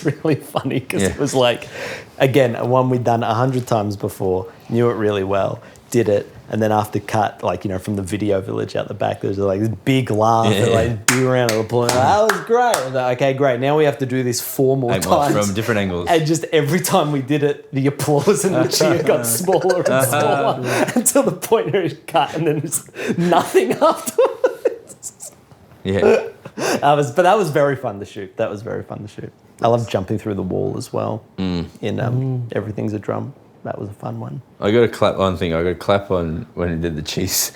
really funny because it was like, again, one we'd done 100 times before, knew it really well, did it, and then after cut, like, you know, from the video village out the back, there was like this big laugh, and like big round of applause. That was great. I was like, okay, great. Now we have to do this 4 more times from different angles, and just every time we did it, the applause and the cheer got smaller and smaller until the point where it cut, and then there's nothing afterwards. Yeah, that was very fun to shoot. I love jumping through the wall as well. In Everything's a Drum. That was a fun one. I got to clap one thing. I got to clap on when he did the cheese,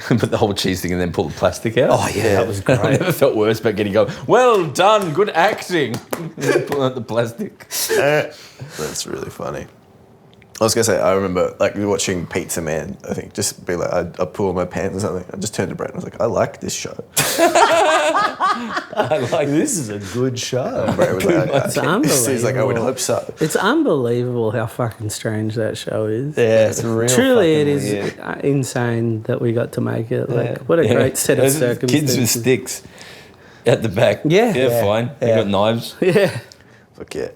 put the whole cheese thing and then pull the plastic out. Oh yeah, that was great. I never felt worse about getting go. Well done, good acting. Pulling out the plastic. That's really funny. I was going to say, I remember like watching Pizza Man, I think, just be like, I'd pull my pants or something. I just turned to Brett and I was like, I like this show. This is a good show. And Brett was like, It's unbelievable. He's like, I would hope so. It's unbelievable how fucking strange that show is. Yeah, it's real. Truly, it fucking is weird. Insane that we got to make it. Like, what a great set of Those circumstances. Kids with sticks at the back. Yeah. Fine. They got knives. Yeah. Fuck yeah.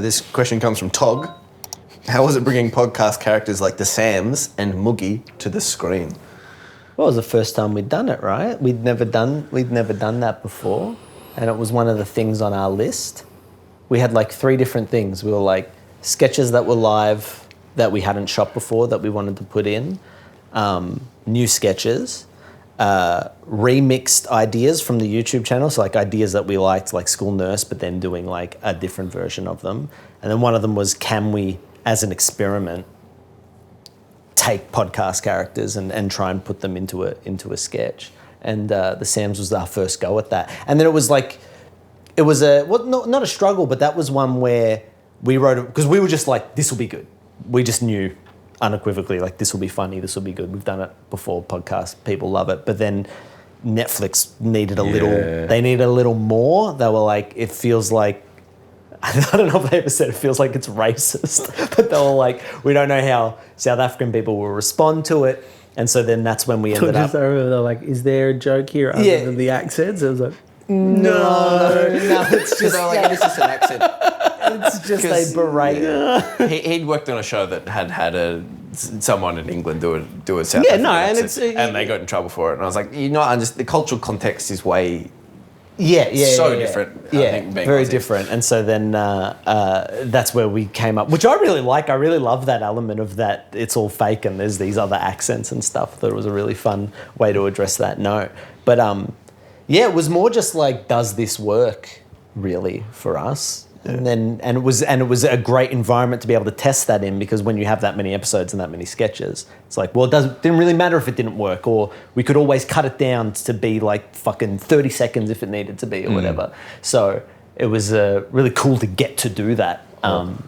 This question comes from Tog. How was it bringing podcast characters like the Sams and Moogie to the screen? Well, it was the first time we'd done it, right? We'd never done that before, and it was one of the things on our list. We had like 3 different things. We were like sketches that were live that we hadn't shot before that we wanted to put in, new sketches, remixed ideas from the YouTube channel. So like ideas that we liked, like School Nurse, but then doing like a different version of them. And then one of them was, can we, as an experiment, take podcast characters and try and put them into a sketch? And the Sams was our first go at that. And then it was not a struggle, but that was one where we wrote it, because we were just like, this will be good. We just knew unequivocally, like, this will be funny, this will be good. We've done it before, podcast, people love it. But then Netflix needed they needed a little more. They were like, it feels like, I don't know if they ever said it feels like it's racist, but they were like, we don't know how South African people will respond to it. And so then that's when we ended up. I remember they're like, is there a joke here other than the accents? I was like, no, it's just like, it's just an accent. It's just they berate. He'd worked on a show that had someone in England do a South Yeah, African no, and accent, it's and they got in trouble for it. And I was like, the cultural context is way different. I think, being very Aussie. different. And so then that's where we came up, which I really like. I really love that element of that. It's all fake and there's these other accents and stuff. I thought it was a really fun way to address that note. But it was more just like, does this work really for us? Yeah. And it was a great environment to be able to test that in, because when you have that many episodes and that many sketches, it's like, well, didn't really matter if it didn't work, or we could always cut it down to be like fucking 30 seconds if it needed to be, or whatever. So it was really cool to get to do that. I'd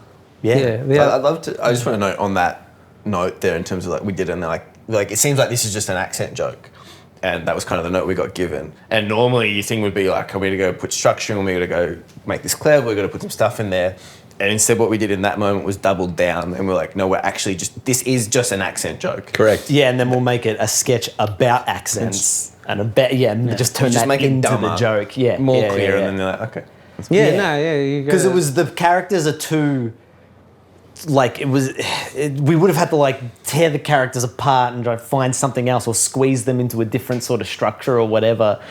love to. I just want to note on that note there, in terms of like, we did, and like it seems like this is just an accent joke. And that was kind of the note we got given. And normally your thing would be like, are we going to go put structure in? We're going to go make this clever. We're going to put some stuff in there. And instead what we did in that moment was doubled down. And we're like, no, we're actually this is just an accent joke. Correct. Yeah, and then well make it a sketch about accents. And just turn that make it into dumber, the joke. Yeah. More clear. And then they're like, okay. Because it was, the characters are too... Like, we would have had to like tear the characters apart and try to find something else, or squeeze them into a different sort of structure or whatever,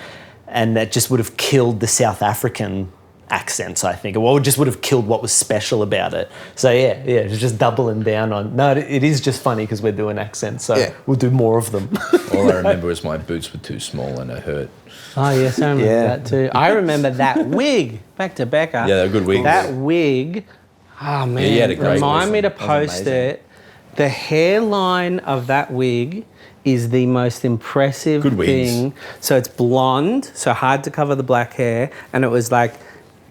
and that just would have killed the South African accents, I think, or just would have killed what was special about it. So it's just doubling down on, no, it is just funny because we're doing accents, so we'll do more of them. All I remember was my boots were too small and it hurt. oh yes, I remember that too. I remember that wig. Back to Becca. Yeah, they're good wigs. That wig. Oh man, he had a great remind me to That was post amazing. it. The hairline of that wig is the most impressive Good wigs. thing. So it's blonde, so hard to cover the black hair, and it was like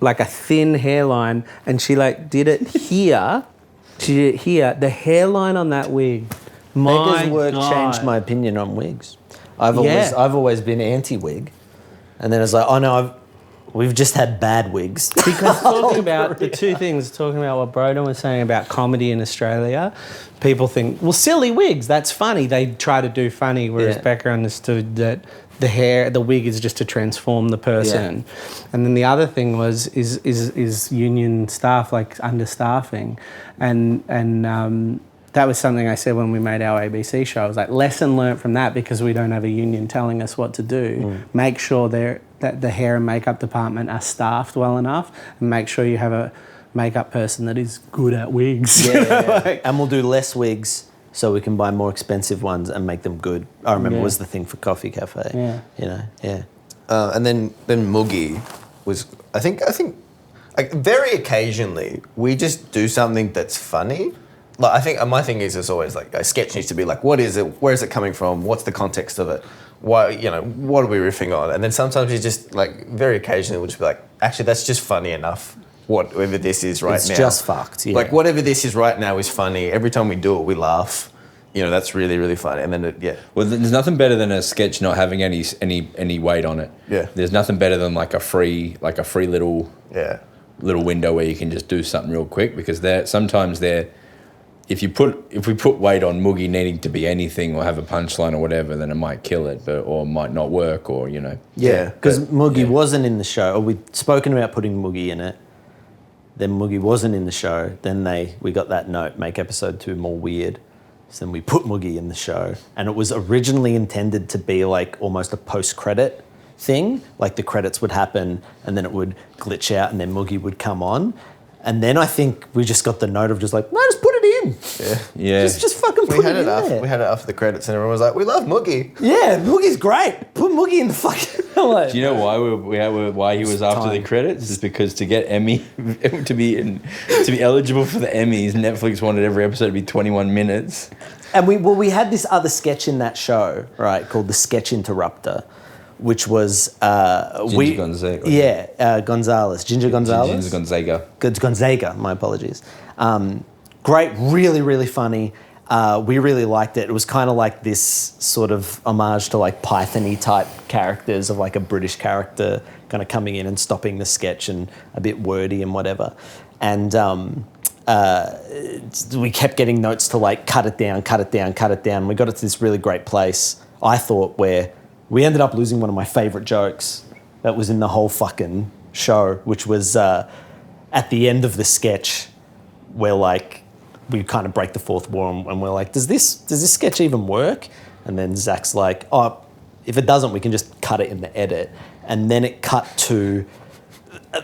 a thin hairline, and she like did it here. She did it here. The hairline on that wig. Becca's work God. changed my opinion on wigs. I've always been anti-wig, and then it's like, oh no, we've just had bad wigs. Because talking about the two things, talking about what Broden was saying about comedy in Australia, people think, well, silly wigs, that's funny. They try to do funny, whereas Becca understood that the wig is just to transform the person. Yeah. And then the other thing is union staff, like understaffing. And that was something I said when we made our ABC show. I was like, lesson learnt from that, because we don't have a union telling us what to do. Make sure that the hair and makeup department are staffed well enough, and make sure you have a makeup person that is good at wigs. And we'll do less wigs so we can buy more expensive ones and make them good. I remember was the thing for Coffee Cafe. And then Moogie was, I think like, very occasionally we just do something that's funny. Like, I think my thing is always like, a sketch needs to be like, what is it? Where is it coming from? What's the context of it? Why, what are we riffing on? And then sometimes you just like, very occasionally we'll just be like, actually that's just funny enough. Whatever this is right now. It's just fucked. Yeah. Like, whatever this is right now is funny. Every time we do it, we laugh. That's really, really funny. And then Well, there's nothing better than a sketch not having any weight on it. Yeah. There's nothing better than like a free little window where you can just do something real quick, because if we put weight on Moogie needing to be anything or have a punchline or whatever, then it might kill it, or might not work, or Yeah, because Moogie wasn't in the show, or we'd spoken about putting Moogie in it. Then Moogie wasn't in the show. Then we got that note, make episode 2 more weird. So then we put Moogie in the show, and it was originally intended to be like almost a post-credit thing. Like the credits would happen, and then it would glitch out, and then Moogie would come on. And then I think we just got the note of just like, no, just put it in. Yeah. Just fucking We put had it it in after there. we had it after the credits, and everyone was like, "We love Moogie." Yeah, Moogie's great. Put Moogie in the fucking. Like, Do you know why he was after the time. credits? Is because to get Emmy to be eligible for the Emmys, Netflix wanted every episode to be 21 minutes. And we had this other sketch in that show, right, called the Sketch Interrupter, which was Ginger Gonzaga. Gonzalez, Ginger Gonzalez, Ginger Gonzaga. Gonzaga. My apologies. Great, really, really funny. We really liked it. It was kind of like this sort of homage to like Python-y type characters of like a British character kind of coming in and stopping the sketch and a bit wordy and whatever. And we kept getting notes to like cut it down. We got it to this really great place, I thought, where we ended up losing one of my favourite jokes that was in the whole fucking show, which was at the end of the sketch where like we kind of break the fourth wall and we're like, does this sketch even work? And then Zach's like, oh, if it doesn't, we can just cut it in the edit. And then it cut to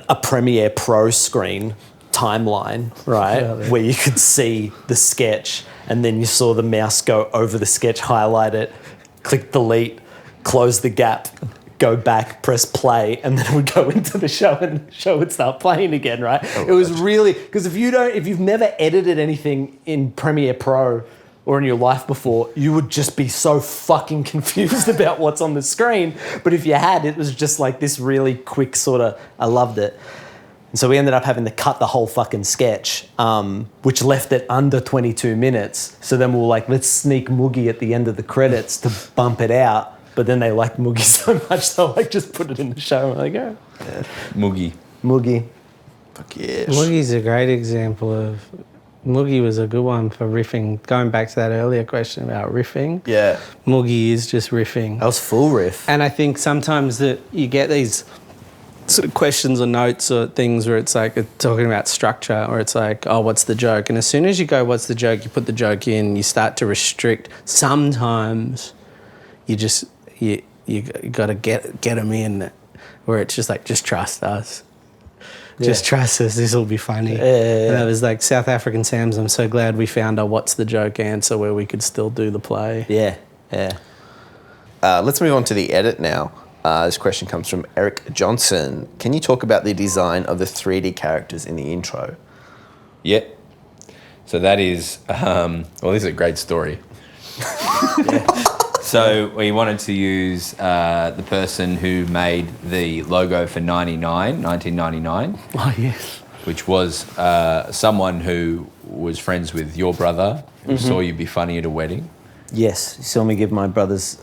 a Premiere Pro screen timeline, right, where you could see the sketch, and then you saw the mouse go over the sketch, highlight it, click delete, close the gap, go back, press play, and then it would go into the show and the show would start playing again, right? It was really, because if you've never edited anything in Premiere Pro or in your life before, you would just be so fucking confused about what's on the screen. But if you had, it was just like this really quick sort of, I loved it. And so we ended up having to cut the whole fucking sketch, which left it under 22 minutes. So then we were like, let's sneak Moogie at the end of the credits to bump it out. But then they liked Moogie so much, they'll like just put it in the show. And like, oh. Yeah. Moogie. Fuck yes. Moogie's a great example of... Moogie was a good one for riffing. Going back to that earlier question about riffing. Yeah. Moogie is just riffing. That was full riff. And I think sometimes that you get these sort of questions or notes or things where it's like talking about structure, or it's like, oh, what's the joke? And as soon as you go, what's the joke, you put the joke in, you start to restrict. Sometimes you just, you got to get them in, where it's just like, just trust us. Just trust us, this will be funny. And that was like South African Sam's, I'm so glad we found a what's the joke answer where we could still do the play. Yeah. Let's move on to the edit now. This question comes from Eric Johnson. Can you talk about the design of the 3D characters in the intro? Yeah. So that is, well, this is a great story. So we wanted to use the person who made the logo for 1999. Oh, yes. Which was someone who was friends with your brother, who saw you be funny at a wedding. Yes, he saw me give my brother's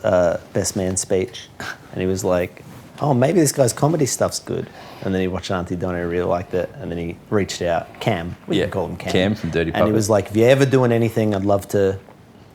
best man speech, and he was like, oh, maybe this guy's comedy stuff's good. And then he watched Aunty Donna, he really liked it, and then he reached out, Cam, we can call him Cam. Cam from Dirty Puppet. And he was like, if you're ever doing anything, I'd love to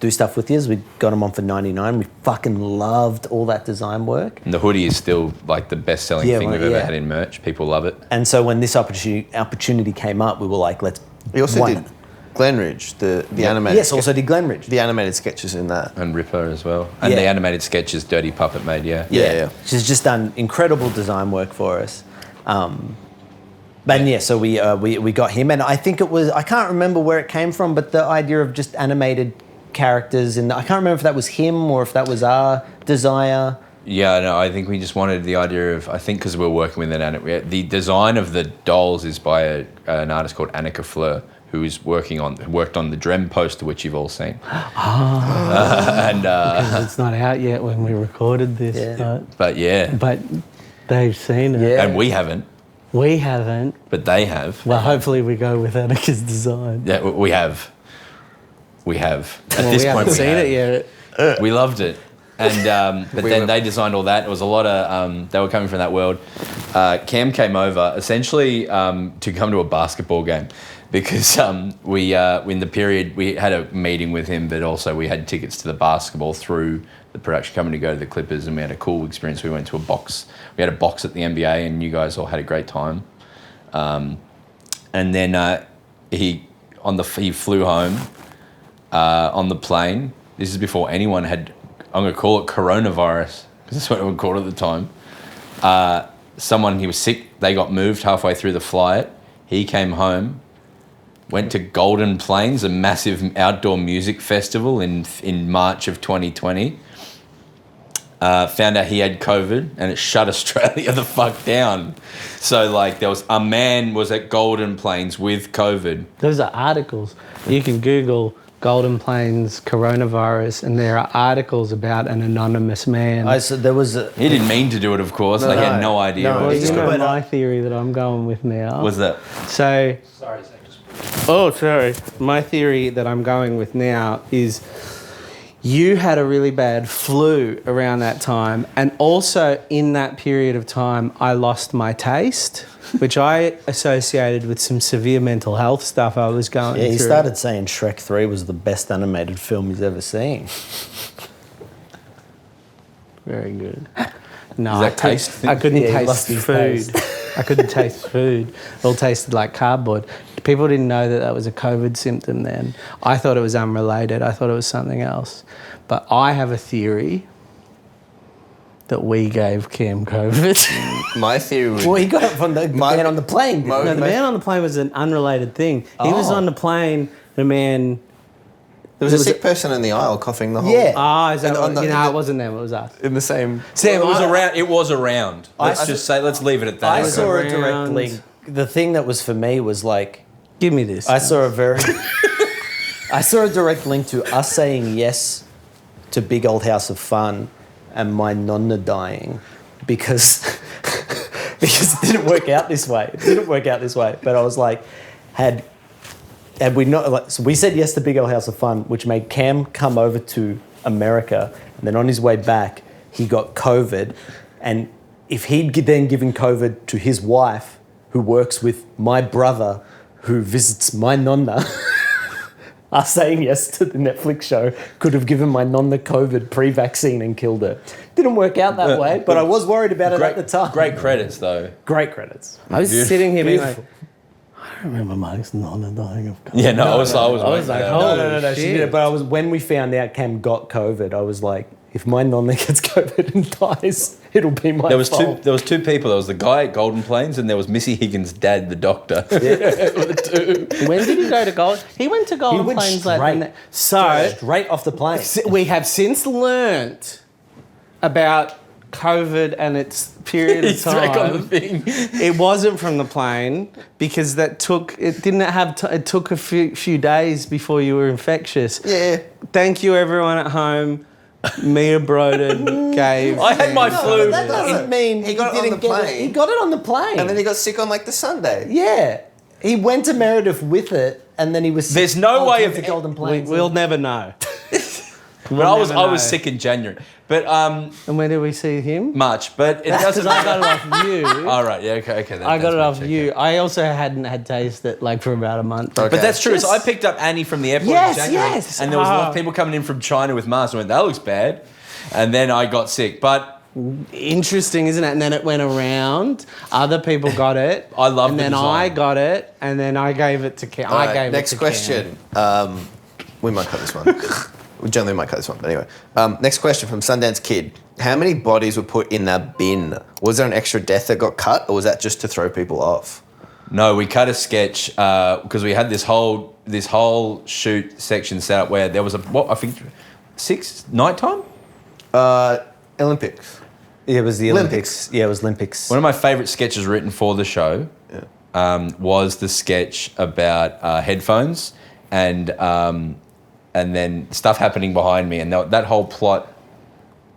do stuff with you. We got him on for 99. We fucking loved all that design work. And the hoodie is still like the best-selling thing we've ever had in merch. People love it. And so when this opportunity came up, we were like, let's... He also did Glenridge, the animated... Yes, also did Glenridge. The animated sketches in that. And Ripper as well. And the animated sketches Dirty Puppet made, Yeah. She's just done incredible design work for us. But yeah, so we got him, and I think it was, I can't remember where it came from, but the idea of just animated characters, and I can't remember if that was him or if that was our desire. Yeah, no, I think we just wanted the idea of, I think because we're working with the design of the dolls is by an artist called Annika Fleur, who worked on the Drem poster, which you've all seen. Because it's not out yet when we recorded this. Yeah. But they've seen it. Yeah. And we haven't. We haven't. But they have. Well, hopefully we go with Annika's design. Yeah, we have. At Well, this we point, haven't seen it yet. We loved it. And but then they designed all that. It was a lot of they were coming from that world. Cam came over essentially to come to a basketball game because we in the period we had a meeting with him, but also we had tickets to the basketball through the production company to go to the Clippers, and we had a cool experience. We went to a box. We had a box at the NBA, and you guys all had a great time. And then he flew home on the plane. This is before anyone had. I'm going to call it coronavirus, because that's what it would call it at the time. He was sick, they got moved halfway through the flight. He came home, went to Golden Plains, a massive outdoor music festival in March of 2020. Found out he had COVID and it shut Australia the fuck down. So like there was a man was at Golden Plains with COVID. Those are articles. You can Google Golden Plains coronavirus and there are articles about an anonymous man. So there was a... He didn't mean to do it, of course. He had no idea. No, what Well, he was you know doing. my theory that I'm going with now. Was that? So... Oh, sorry. My theory that I'm going with now is you had a really bad flu around that time, and also in that period of time, I lost my taste, which I associated with some severe mental health stuff I was going through. Yeah, he started saying Shrek 3 was the best animated film he's ever seen. Very good. No, Is that taste thing? I couldn't Yeah, he lost taste his food. taste. I couldn't taste food. It all tasted like cardboard. People didn't know that was a COVID symptom then. I thought it was unrelated. I thought it was something else. But I have a theory that we gave Cam COVID. My theory would Well, he got it from the man on the plane. didn't No, he? the man on the plane was an unrelated thing. He was on the plane, the man... there was a sick person in the aisle coughing the whole... Yeah. Ah, is that And what, on the- you know, it wasn't them, it was us. In the same... Sam, It was around. Let's just say, let's leave it at that. I Okay. saw a direct Around- link. The thing that was for me was like, Give me this. I saw a direct link to us saying yes to Big Old House of Fun and my nonna dying because it didn't work out this way. It didn't work out this way. But I was like, had we not, like, so we said yes to Big Old House of Fun, which made Cam come over to America, and then on his way back, he got COVID, and if he'd then given COVID to his wife, who works with my brother, who visits my nonna, us saying yes to the Netflix show could have given my nonna COVID pre-vaccine and killed her. Didn't work out that way, but I was worried about it at the time. Great credits, though. Great credits. I was sitting here being like, Beautiful. I don't remember Mike's nonna dying of COVID. Yeah, no, I was I was waiting like, for that. holy No, she shit. did it. But when we found out Cam got COVID, I was like, if my nonna gets COVID and dies, it'll be my There was fault. two people. There was the guy at Golden Plains, and there was Missy Higgins' dad, the doctor. When did he go to Gold? He went to Golden He went Plains straight. like so. Straight off the plane. We have since learnt about COVID and its period of He's back on the time. thing. It wasn't from the plane because it took it took a few days before you were infectious. Yeah. Thank you everyone at home. Mia Broden gave. I had my flu. That doesn't mean He got it on didn't the get plane. He got it on the plane. And then he got sick on like the Sunday. yeah. He went to Meredith with it, and then he was. There's no way of- the Golden Plains. We'll never know. But I was never know. sick in January. But And when did we see him? March. But it doesn't Because I matter. got it off you. All right. Yeah. Okay. I got it off you. I also hadn't had taste it like for about a month. Okay. But that's true. So I picked up Annie from the airport Yes, in January, yes. and there was a lot Ah. of people coming in from China with masks. I went, that looks bad. And then I got sick. But Interesting, isn't it? And then it went around. Other people got it. I love And the then design. I got it, and then I gave it to Cam. All I right, gave next it to question. We might cut this one. We generally might cut this one, but anyway. Next question from Sundance Kid. How many bodies were put in that bin? Was there an extra death that got cut, or was that just to throw people off? no, we cut a sketch because we had this whole shoot section set up where there was I think 6 nighttime. Olympics. Yeah, it was the Olympics. Olympics. Yeah, it was Olympics. One of my favourite sketches written for the show was the sketch about headphones and then stuff happening behind me, and that whole plot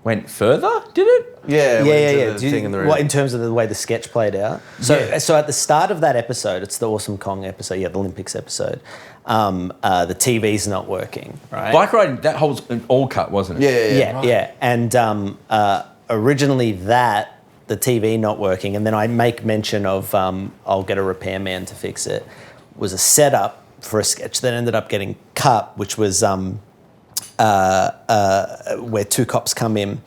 went further. Did it? Yeah. Yeah. The Do you- thing in the room. What, in terms of the way the sketch played out? So at the start of that episode, it's the Awesome Kong episode, the Olympics episode, the TV's not working, right? Bike riding, that whole all cut, wasn't it? Yeah. And originally the TV not working, and then I make mention of I'll get a repairman to fix it, was a setup for a sketch that ended up getting cut, which was where two cops come in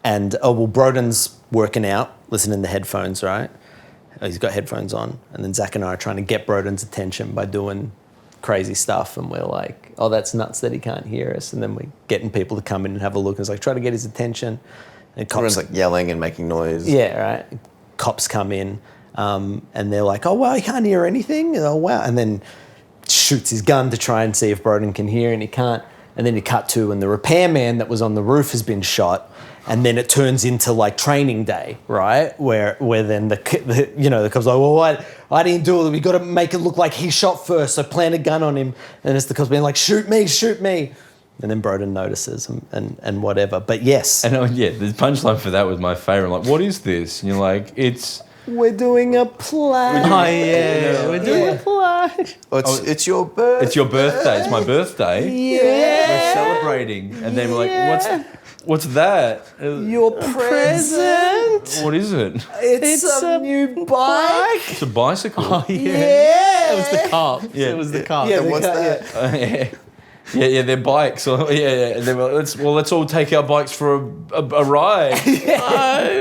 and, Broden's working out, listening to headphones, right? He's got headphones on, and then Zach and I are trying to get Broden's attention by doing crazy stuff, and we're like, oh, that's nuts that he can't hear us, and then we're getting people to come in and have a look, and it's like, try to get his attention. And Everyone's like yelling and making noise. yeah, right. Cops come in, and they're like, oh, wow, he can't hear anything. Oh, wow. And then shoots his gun to try and see if Broden can hear, and he can't. And then you cut to, and the repairman that was on the roof has been shot. And then it turns into like training day, right? Where then the cops are like, well, I didn't do it. We got to make it look like he shot first. So plant a gun on him. And it's the cops being like, shoot me. And then Broden notices and whatever. But yes. And the punchline for that was my favourite. Like, what is this? And you're like, we're doing a play. We're doing a play. It's your birthday. It's your birthday. It's my birthday. Yeah. We're celebrating. And then we're like, what's that? Your present. What is it? It's a new bike. It's a bicycle. Oh, Yeah. It was the cop. Yeah. It was the cop. Yeah, And what's that? Yeah, they're bikes. And then let's all take our bikes for a ride.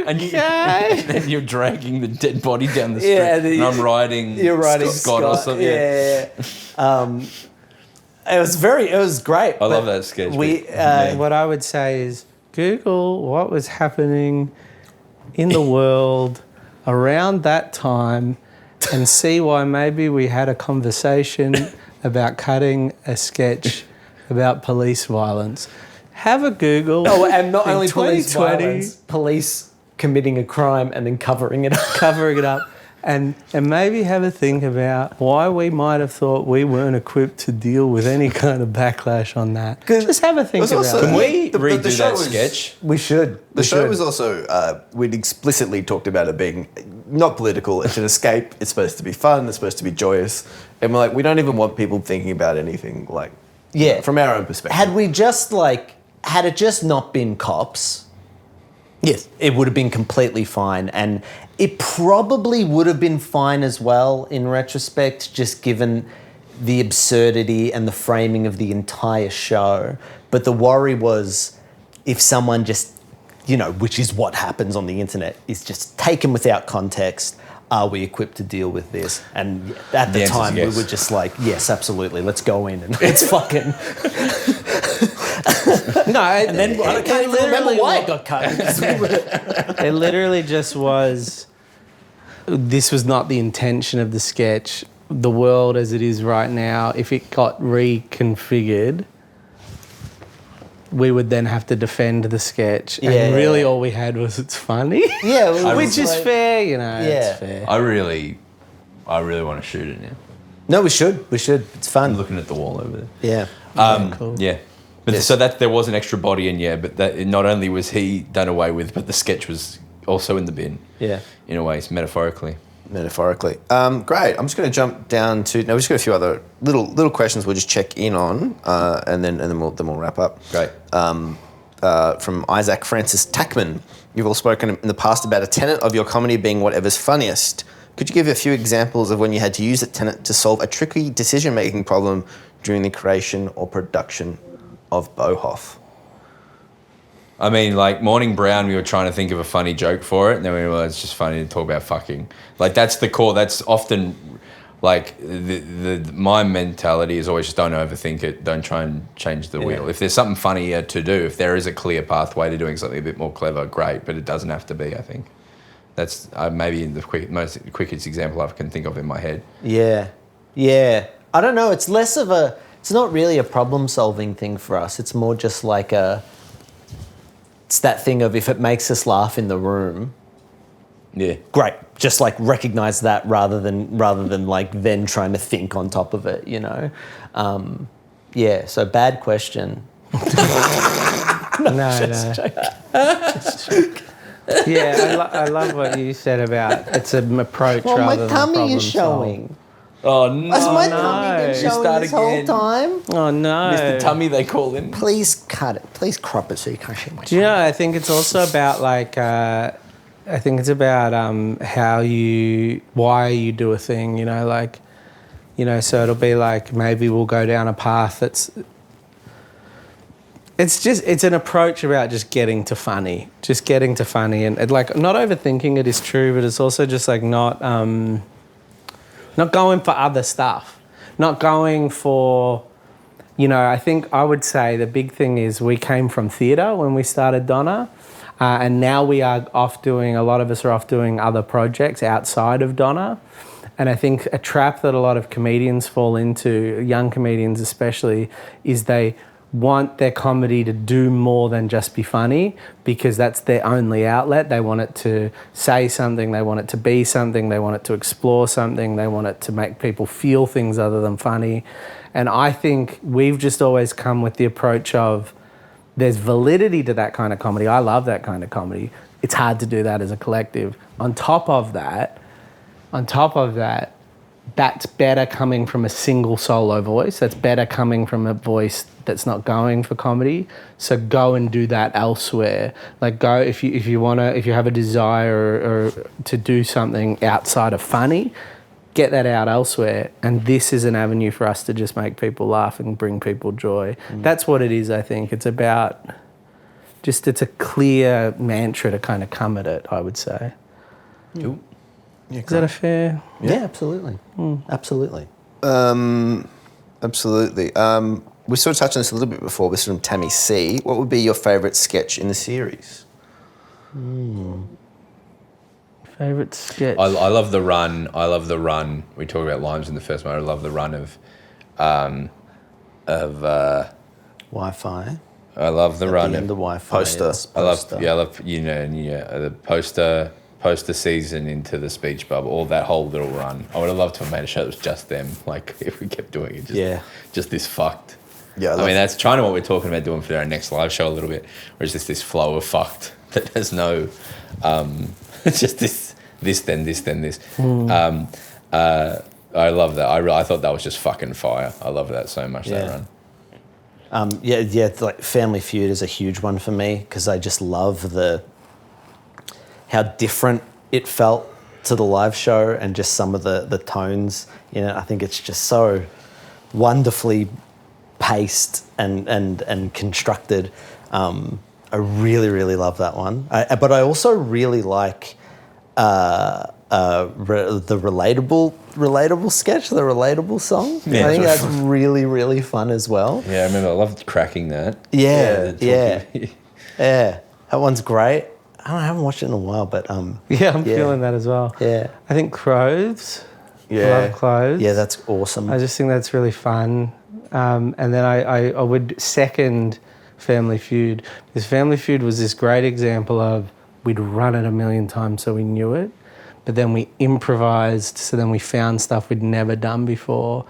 And then you're dragging the dead body down the street. And I'm riding. You're riding Scott or something. Yeah. It was great. I love that sketch. What I would say is Google what was happening in the world around that time and see why maybe we had a conversation about cutting a sketch about police violence. Have a Google. Oh, and not in only police 2020, violence, police committing a crime and then covering it up. And maybe have a think about why we might have thought we weren't equipped to deal with any kind of backlash on that. Just have a think about also- it. Can we The redo show that was- sketch? We should. The show was also, we'd explicitly talked about it being not political. It's an escape. It's supposed to be fun. It's supposed to be joyous. And we're like, we don't even want people thinking about anything like, from our own perspective. Had it just not been cops, yes, it would have been completely fine. And it probably would have been fine as well in retrospect, just given the absurdity and the framing of the entire show. But the worry was if someone just, which is what happens on the internet, is just taken without context, are we equipped to deal with this? And at the answer's time, yes. we were just like, yes, absolutely, let's go in and let's fucking... No, And then I can't even remember why it got cut. It literally just was, this was not the intention of the sketch. The world as it is right now, if it got reconfigured, we would then have to defend the sketch. And really all we had was it's funny. Yeah, which is fair, Yeah. it's fair. I really want to shoot it now. No, we should. It's fun. I'm looking at the wall over there. Yeah. Cool. Yeah. But so that there was an extra body in, but that not only was he done away with, but the sketch was also in the bin. Yeah. In a way, metaphorically. Great. I'm just going to jump down to. Now we've just got a few other little questions. We'll just check in on, and then we'll wrap up. Great. From Isaac Francis Tackman, you've all spoken in the past about a tenet of your comedy being whatever's funniest. Could you give a few examples of when you had to use that tenet to solve a tricky decision-making problem during the creation or production of Bohoff? I mean, like Morning Brown, we were trying to think of a funny joke for it, and then we realized it's just funny to talk about fucking. Like that's the core. That's often like my mentality is always just don't overthink it. Don't try and change the wheel. If there's something funnier to do, if there is a clear pathway to doing something a bit more clever, great. But it doesn't have to be. I think that's maybe the quickest example I can think of in my head. Yeah. I don't know. It's less of a. It's not really a problem-solving thing for us. It's more just like it's that thing of if it makes us laugh in the room, Yeah. great. Just like recognize that rather than like then trying to think on top of it, Yeah. So bad question. No. Yeah, I love what you said about it's an approach Well, my rather than tummy problem is showing. Oh no! Has my no. tummy been You showing start this again. whole time? Oh no! Mr. Tummy, they call him. Please cut it. Please crop it so you can't see my Do you know? I think it's also about like why you do a thing. So it'll be like maybe we'll go down a path that's. It's an approach about just getting to funny, and like not overthinking it is true, but it's also just like not going for other stuff, not going for, I think I would say the big thing is we came from theatre when we started Donna, and now a lot of us are off doing other projects outside of Donna, And I think a trap that a lot of comedians fall into, young comedians especially, is they want their comedy to do more than just be funny, because that's their only outlet. They want it to say something, they want it to be something, they want it to explore something, they want it to make people feel things other than funny. And I think we've just always come with the approach of there's validity to that kind of comedy. I love that kind of comedy. It's hard to do that as a collective. On top of that, that's better coming from a single solo voice. That's better coming from a voice that's not going for comedy. So go and do that elsewhere. Like, go if you have a desire or to do something outside of funny, get that out elsewhere. And this is an avenue for us to just make people laugh and bring people joy. That's what it is, I think. It's about it's a clear mantra to kind of come at it, I would say. Cool. Yeah, Is that a fair? Yeah, absolutely. Absolutely. Absolutely. We sort of touched on this a little bit before. This is from Tammy C. What would be your favourite sketch in the series? Favourite sketch? I love the run. We talked about limes in the first one. I love the run of Wi-Fi. I love the run of The Wi-Fi. Poster. I love the poster season into the speech bubble, all that whole little run. I would have loved to have made a show that was just them. Like, if we kept doing it, just this fucked. Yeah, I mean, that's kind of what we're talking about doing for our next live show a little bit, where it's just this flow of fucked that has no, it's just this, then this. I love that. I thought that was just fucking fire. I love that so much, that run. It's like Family Feud is a huge one for me, because I just love how different it felt to the live show, and just some of the tones. I think it's just so wonderfully paced and constructed. I really, really love that one. But I also really like the relatable sketch, the relatable song. Yeah, I think that's really, really fun as well. Yeah, I remember I loved cracking that. Yeah. That one's great. I haven't watched it in a while, but Yeah, I'm feeling that as well. Yeah. I think Clothes. Yeah. I love Clothes. Yeah, that's awesome. I just think that's really fun. And then I would second Family Feud, because Family Feud was this great example of we'd run it a million times so we knew it, but then we improvised, so then we found stuff we'd never done before.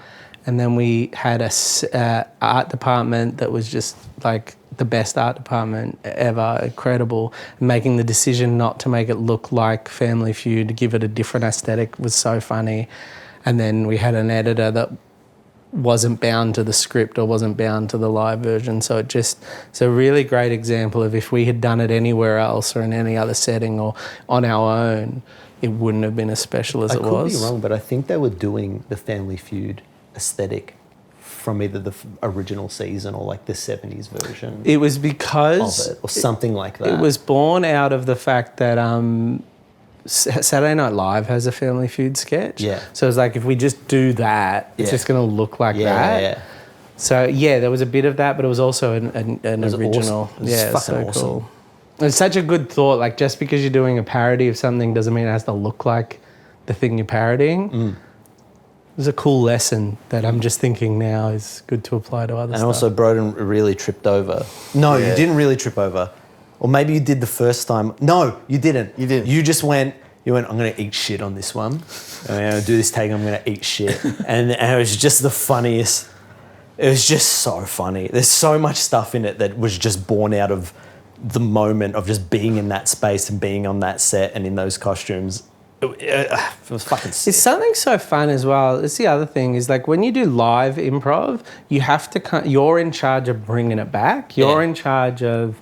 And then we had a art department that was just like the best art department ever, incredible. Making the decision not to make it look like Family Feud, to give it a different aesthetic, was so funny. And then we had an editor that wasn't bound to the script or wasn't bound to the live version. So it's a really great example of, if we had done it anywhere else or in any other setting or on our own, it wouldn't have been as special as it was. I could be wrong, but I think they were doing the Family Feud aesthetic from either the original season or like the 70s version. It was because... of it, or something like that. It was born out of the fact that Saturday Night Live has a Family Feud sketch. Yeah. So it's like, if we just do that, it's just going to look like that. Yeah. So yeah, there was a bit of that, but it was also an original. Awesome. It was Yeah, fucking so awesome. cool. It's such a good thought. Like, just because you're doing a parody of something doesn't mean it has to look like the thing you're parodying. It was a cool lesson that I'm just thinking now is good to apply to other stuff. And also, Broden really tripped over. No, you didn't really trip over. Or maybe you did the first time. No, you didn't. You didn't. You just went, I'm going to eat shit on this one. I'm going to do this take, I'm going to eat shit. and it was just the funniest. It was just so funny. There's so much stuff in it that was just born out of the moment of just being in that space and being on that set and in those costumes. It was fucking sick. It's something so fun as well. It's the other thing is, like, when you do live improv, you have to you're in charge of bringing it back. You're in charge of,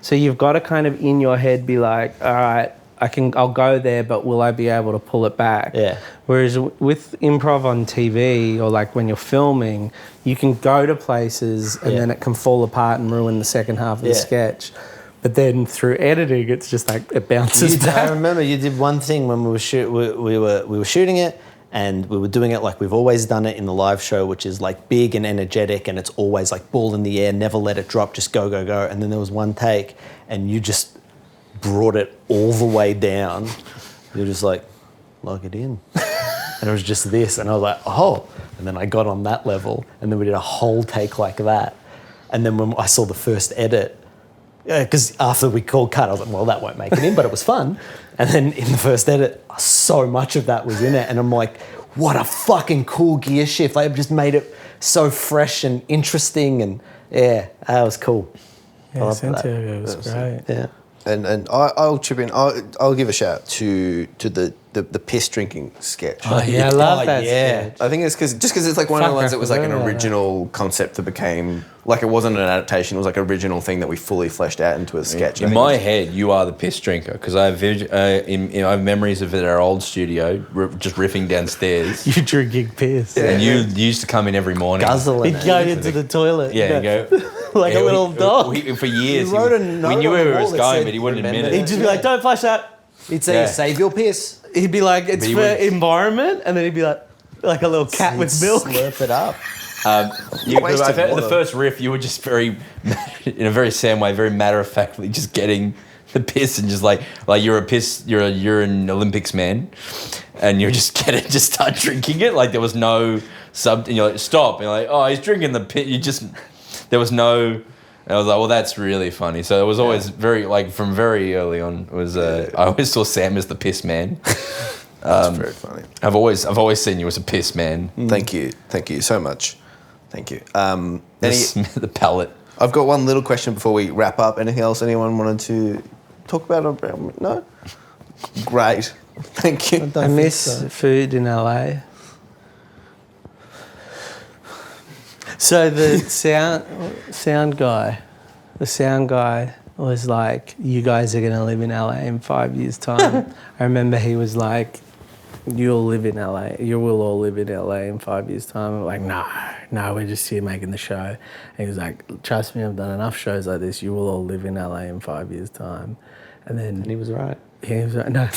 so you've got to kind of in your head be like, all right, I'll go there, but will I be able to pull it back? Yeah. Whereas with improv on TV, or like when you're filming, you can go to places and then it can fall apart and ruin the second half of the sketch. But then through editing, it's just like it bounces back. I remember you did one thing when we were shooting it, and we were doing it like we've always done it in the live show, which is like big and energetic, and it's always like ball in the air, never let it drop, just go, go, go. And then there was one take, and you just brought it all the way down. You're just like, log it in. and it was just this, and I was like, oh, and then I got on that level, and then we did a whole take like that, and then when I saw the first edit, because after we called cut, I was like, well, that won't make it in, but it was fun, and then in the first edit, so much of that was in it, and I'm like, what a fucking cool gear shift! They've just made it so fresh and interesting, and yeah, that was cool. Yeah, Santiago was great. Yeah. And I'll chip in. I'll give a shout out to the piss drinking sketch. Oh, yeah, I love that yeah. sketch. I think it's because it's like one of the Fuck, ones I that was like an forgot about original concept that became like it wasn't an adaptation. It was like an original thing that we fully fleshed out into a sketch. In my head, you are the piss drinker because I have I have memories of it at our old studio, just riffing downstairs. You drinking piss. And you used to come in every morning. Guzzling. He'd go into the toilet. Yeah, and go like a little dog. For years, He wrote a note we knew on where the he was wall that going, said, but he wouldn't admit "Remember it. He'd just be like, don't flush that. He'd say, Yeah. save your piss. He'd be like, it's But he for would- environment. And then he'd be like a little cat with milk. Slurp it up. Wasted The water. first riff, you were just very, in a very Sam way, very matter of factly, just getting the piss and just like you're an Olympics man, and you're just start drinking it. Like there was no and you're like stop, and you're like, oh, he's drinking the piss. There was no. And I was like, well, that's really funny. So it was always very from very early on. It was I always saw Sam as the piss man. That's very funny. I've always seen you as a piss man. Thank you so much. Thank you. The palate. I've got one little question before we wrap up. Anything else anyone wanted to talk about? No? Great. Thank you. I miss food in LA. So the sound guy was like, you guys are going to live in LA in 5 years' time. I remember he was like, you'll live in LA. You will all live in LA in 5 years' time. I'm like, no, we're just here making the show. And he was like, trust me, I've done enough shows like this. You will all live in LA in 5 years' time. And he was right. he was right. No.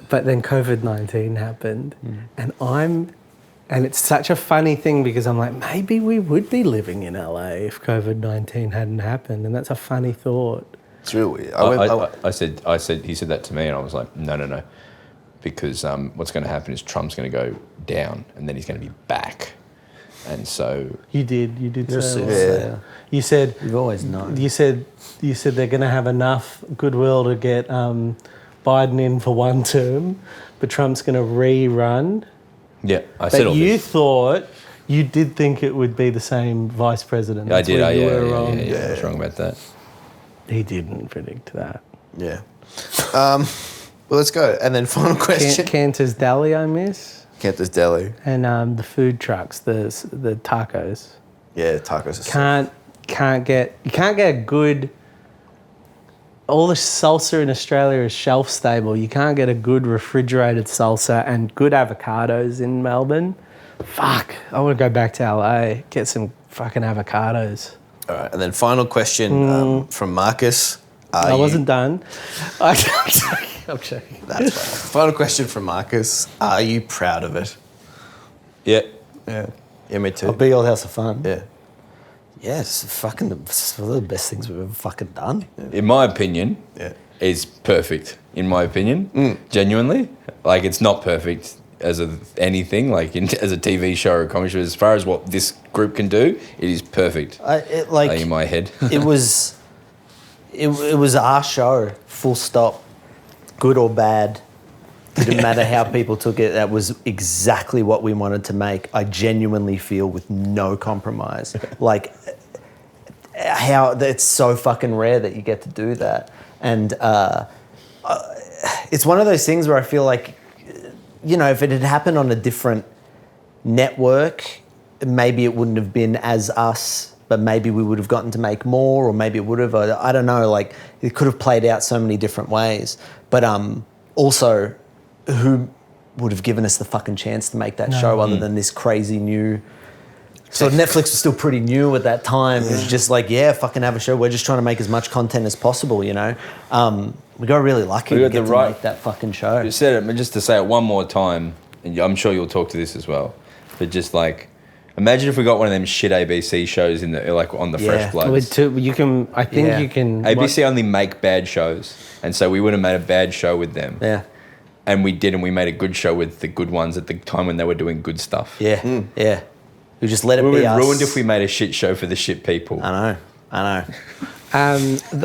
But then COVID-19 happened, and it's such a funny thing because I'm like, maybe we would be living in LA if COVID-19 hadn't happened, and that's a funny thought. It's real weird. I said he said that to me, and I was like, no, because what's going to happen is Trump's going to go down, and then he's going to be back, and so You did You're a say soothsayer. You said You've always known. you said they're going to have enough goodwill to get Biden in for one term, but Trump's going to rerun. yeah, I said But all you this. thought, you did think it would be the same vice president. I That's did. where you were Yeah, wrong. I was wrong about that. He didn't predict that. Yeah. Well, let's go. And then final question. Cantor's Deli, I miss, Cantor's Deli. and the food trucks, the tacos. Yeah, tacos. Are Can't get a good. All the salsa in Australia is shelf stable. You can't get a good refrigerated salsa and good avocados in Melbourne. Fuck, I want to go back to LA, get some fucking avocados. All right. And then final question from Marcus. I wasn't done. I'm joking. That's fine. Final question from Marcus. Are you proud of it? Yeah, Yeah. Yeah, me too. A big old house of fun. Yeah. Yeah, it's one of the best things we've ever fucking done. in my opinion, Yeah. is perfect. In my opinion, genuinely, like it's not perfect as anything, like as a TV show or a comedy show. As far as what this group can do, it is perfect. In In my head, it was our show, full stop, good or bad. Didn't matter how people took it. That was exactly what we wanted to make. I genuinely feel with no compromise. Like how it's so fucking rare that you get to do that. And it's one of those things where I feel like, if it had happened on a different network, maybe it wouldn't have been as us, but maybe we would have gotten to make more, or maybe it would have, I don't know, like it could have played out so many different ways. But also, who would have given us the fucking chance to make that show other than this crazy new... So Netflix was still pretty new at that time. It was just like, fucking have a show. We're just trying to make as much content as possible, We got really lucky We to got get the to right- make that fucking show. you said it, but just to say it one more time, and I'm sure you'll talk to this as well. But just like, imagine if we got one of them shit ABC shows on the Yeah. Fresh Bloods. You can. I think Yeah. you can. ABC only make bad shows, and so we would have made a bad show with them. Yeah. And we did, and we made a good show with the good ones at the time when they were doing good stuff. Yeah, yeah. We just let it We be would us. be ruined if we made a shit show for the shit people. I know.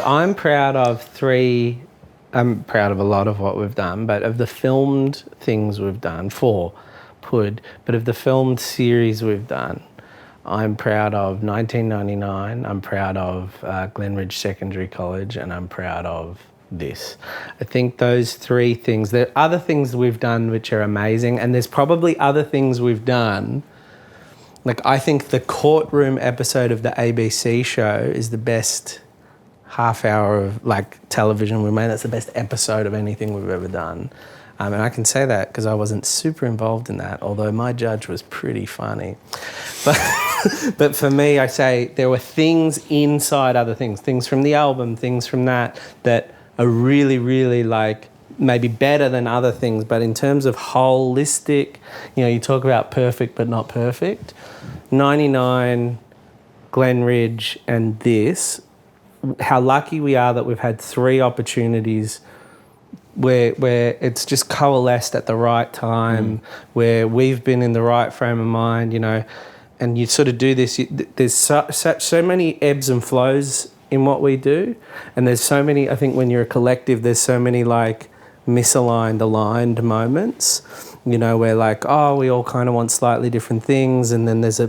I'm proud of I'm proud of a lot of what we've done, but of the filmed things we've done, 4, but of the filmed series we've done, I'm proud of 1999, I'm proud of Glenridge Secondary College, and I'm proud of this. I think those 3 things, there are other things we've done which are amazing, and there's probably other things we've done. Like, I think the courtroom episode of the ABC show is the best half hour of like television we made. That's the best episode of anything we've ever done. And I can say that because I wasn't super involved in that, although my judge was pretty funny. But for me, I say there were things inside other things from the album, things from that are really, really like maybe better than other things. But in terms of holistic, you talk about perfect but not perfect. 99, Glenridge, and this, how lucky we are that we've had 3 opportunities where it's just coalesced at the right time, where we've been in the right frame of mind, and you sort of do this. There's so many ebbs and flows in what we do, and there's so many, I think when you're a collective, there's so many like aligned moments, where like, oh, we all kind of want slightly different things, and then there's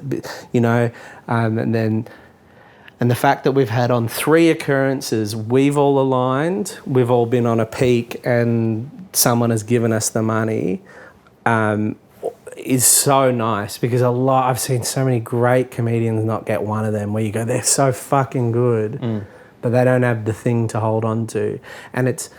and the fact that we've had on 3 occurrences, we've all aligned, we've all been on a peak, and someone has given us the money, is so nice, because I've seen so many great comedians not get one of them, where you go, they're so fucking good, but they don't have the thing to hold on to. And it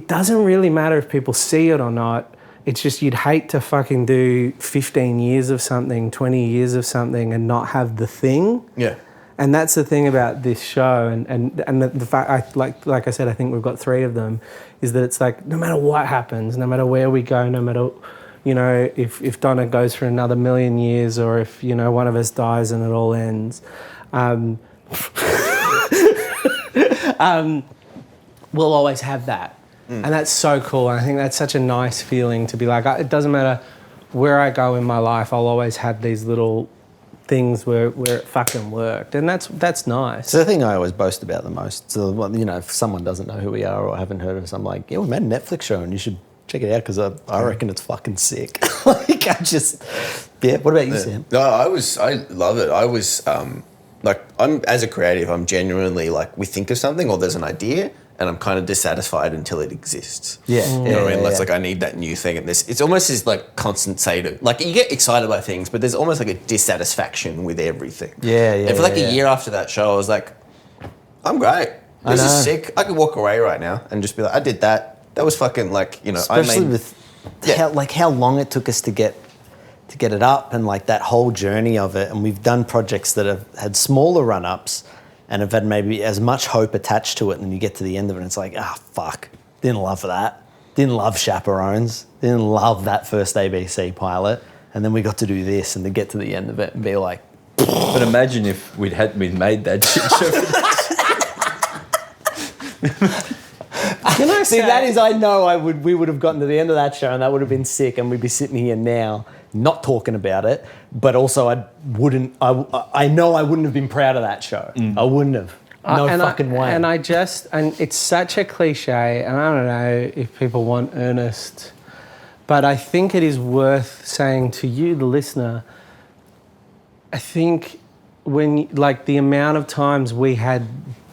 doesn't really matter if people see it or not. It's just you'd hate to fucking do 15 years of something, 20 years of something and not have the thing. Yeah. And that's the thing about this show, and the fact, like I said, I think we've got 3 of them, is that it's like no matter what happens, no matter where we go, no matter, if Donna goes for another 1,000,000 years, or if one of us dies and it all ends, we'll always have that, and that's so cool. And I think that's such a nice feeling to be like, it doesn't matter where I go in my life, I'll always have these little things where it fucking worked, and that's nice. It's the thing I always boast about the most. So, if someone doesn't know who we are or haven't heard of us, I'm like, yeah, we made a Netflix show and you should check it out because I reckon it's fucking sick. What about you, Sam? No, I love it. I was I'm as a creative, I'm genuinely like, we think of something or there's an idea, and I'm kind of dissatisfied until it exists. Yeah. You know what I mean? It's like, I need that new thing. And it's almost this like constant state of, like, you get excited by things, but there's almost like a dissatisfaction with everything. Yeah. And for like a year after that show, I was like, I'm great. This is sick. I could walk away right now and just be like, I did that. That was fucking like, Especially with how long it took us to get it up, and like that whole journey of it. And we've done projects that have had smaller run-ups and have had maybe as much hope attached to it, and you get to the end of it and it's like, fuck, didn't love that. Didn't love Chaperones. Didn't love that first ABC pilot. And then we got to do this, and to get to the end of it and be like... But imagine if we'd made that shit show. See, that is, I know we would have gotten to the end of that show and that would have been sick, and we'd be sitting here now not talking about it, but also I know I wouldn't have been proud of that show. I wouldn't have. Fucking way. And it's such a cliche, and I don't know if people want earnest, but I think it is worth saying to you, the listener, I think when, like, the amount of times we had,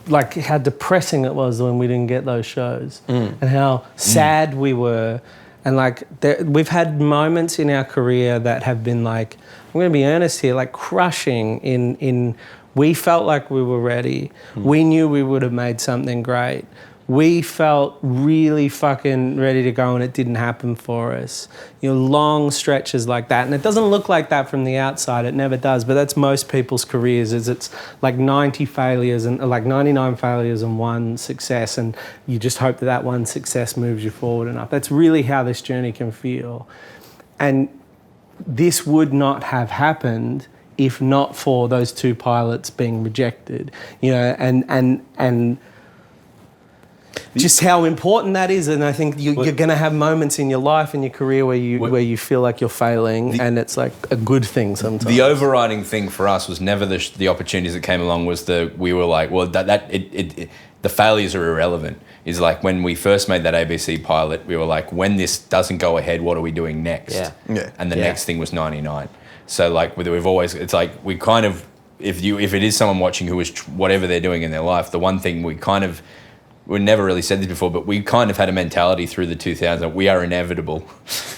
like, how depressing it was when we didn't get those shows, and how sad we were. And like, we've had moments in our career that have been like, I'm going to be earnest here, like crushing in we felt like we were ready. We knew we would have made something great. We felt really fucking ready to go, and it didn't happen for us. Long stretches like that. And it doesn't look like that from the outside. It never does. But that's most people's careers, is it's like 90 failures and like 99 failures and 1 success. And you just hope that one success moves you forward enough. That's really how this journey can feel. And this would not have happened if not for those 2 pilots being rejected, and just how important that is. And I think you're going to have moments in your life and your career where you feel like you're failing, and it's like a good thing sometimes. The overriding thing for us was never the opportunities that came along. We were like, well, the failures are irrelevant. Is like when we first made that ABC pilot, we were like, when this doesn't go ahead, what are we doing next? Yeah. And the next thing was 99. So like we've always, it's like we kind of, if it is someone watching who is whatever they're doing in their life, the one thing we never really said this before, but we kind of had a mentality through the 2000s. We are inevitable.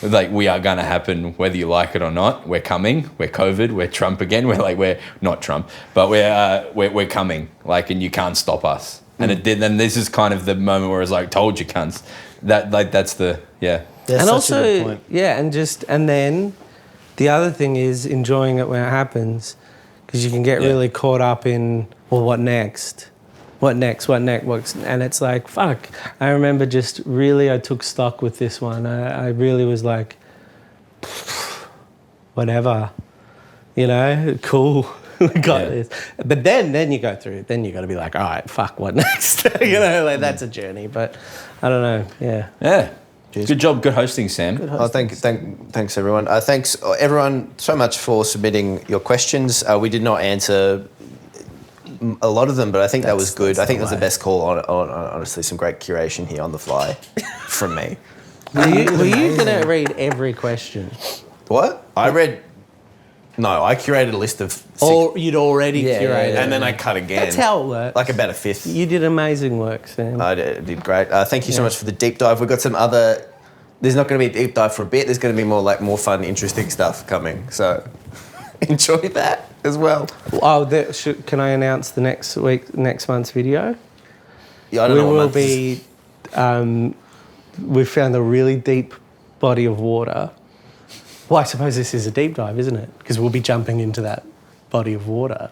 Like we are going to happen whether you like it or not. We're coming. We're COVID. We're Trump again. We're not Trump, but we're coming. Like, and you can't stop us. And it did. And this is kind of the moment where it's like, told you cunts. That's the That's and such also, a good point. and then the other thing is enjoying it when it happens, because you can get really caught up in, well, what next? And it's like, fuck. I remember just really, I took stock with this one. I really was like, whatever, cool. We got this. But then you go through, then you got to be like, all right, fuck, what next? That's a journey. But I don't know, Yeah. Good job, good hosting, Sam. Thanks everyone. Thanks everyone so much for submitting your questions. We did not answer a lot of them, but I think that was good. I think that's the best call on honestly, some great curation here on the fly from me. Were you going to read every question? What? I curated a list of 6. Or you'd already curated. And then I cut again. That's how it works. Like about a fifth. You did amazing work, Sam. I did great. Thank you so much for the deep dive. We've got some other... There's not going to be a deep dive for a bit. There's going to be more fun, interesting stuff coming. So enjoy that as well. Oh, can I announce the next month's video? Yeah, I don't know what be... we've found a really deep body of water. Well, I suppose this is a deep dive, isn't it? Because we'll be jumping into that body of water.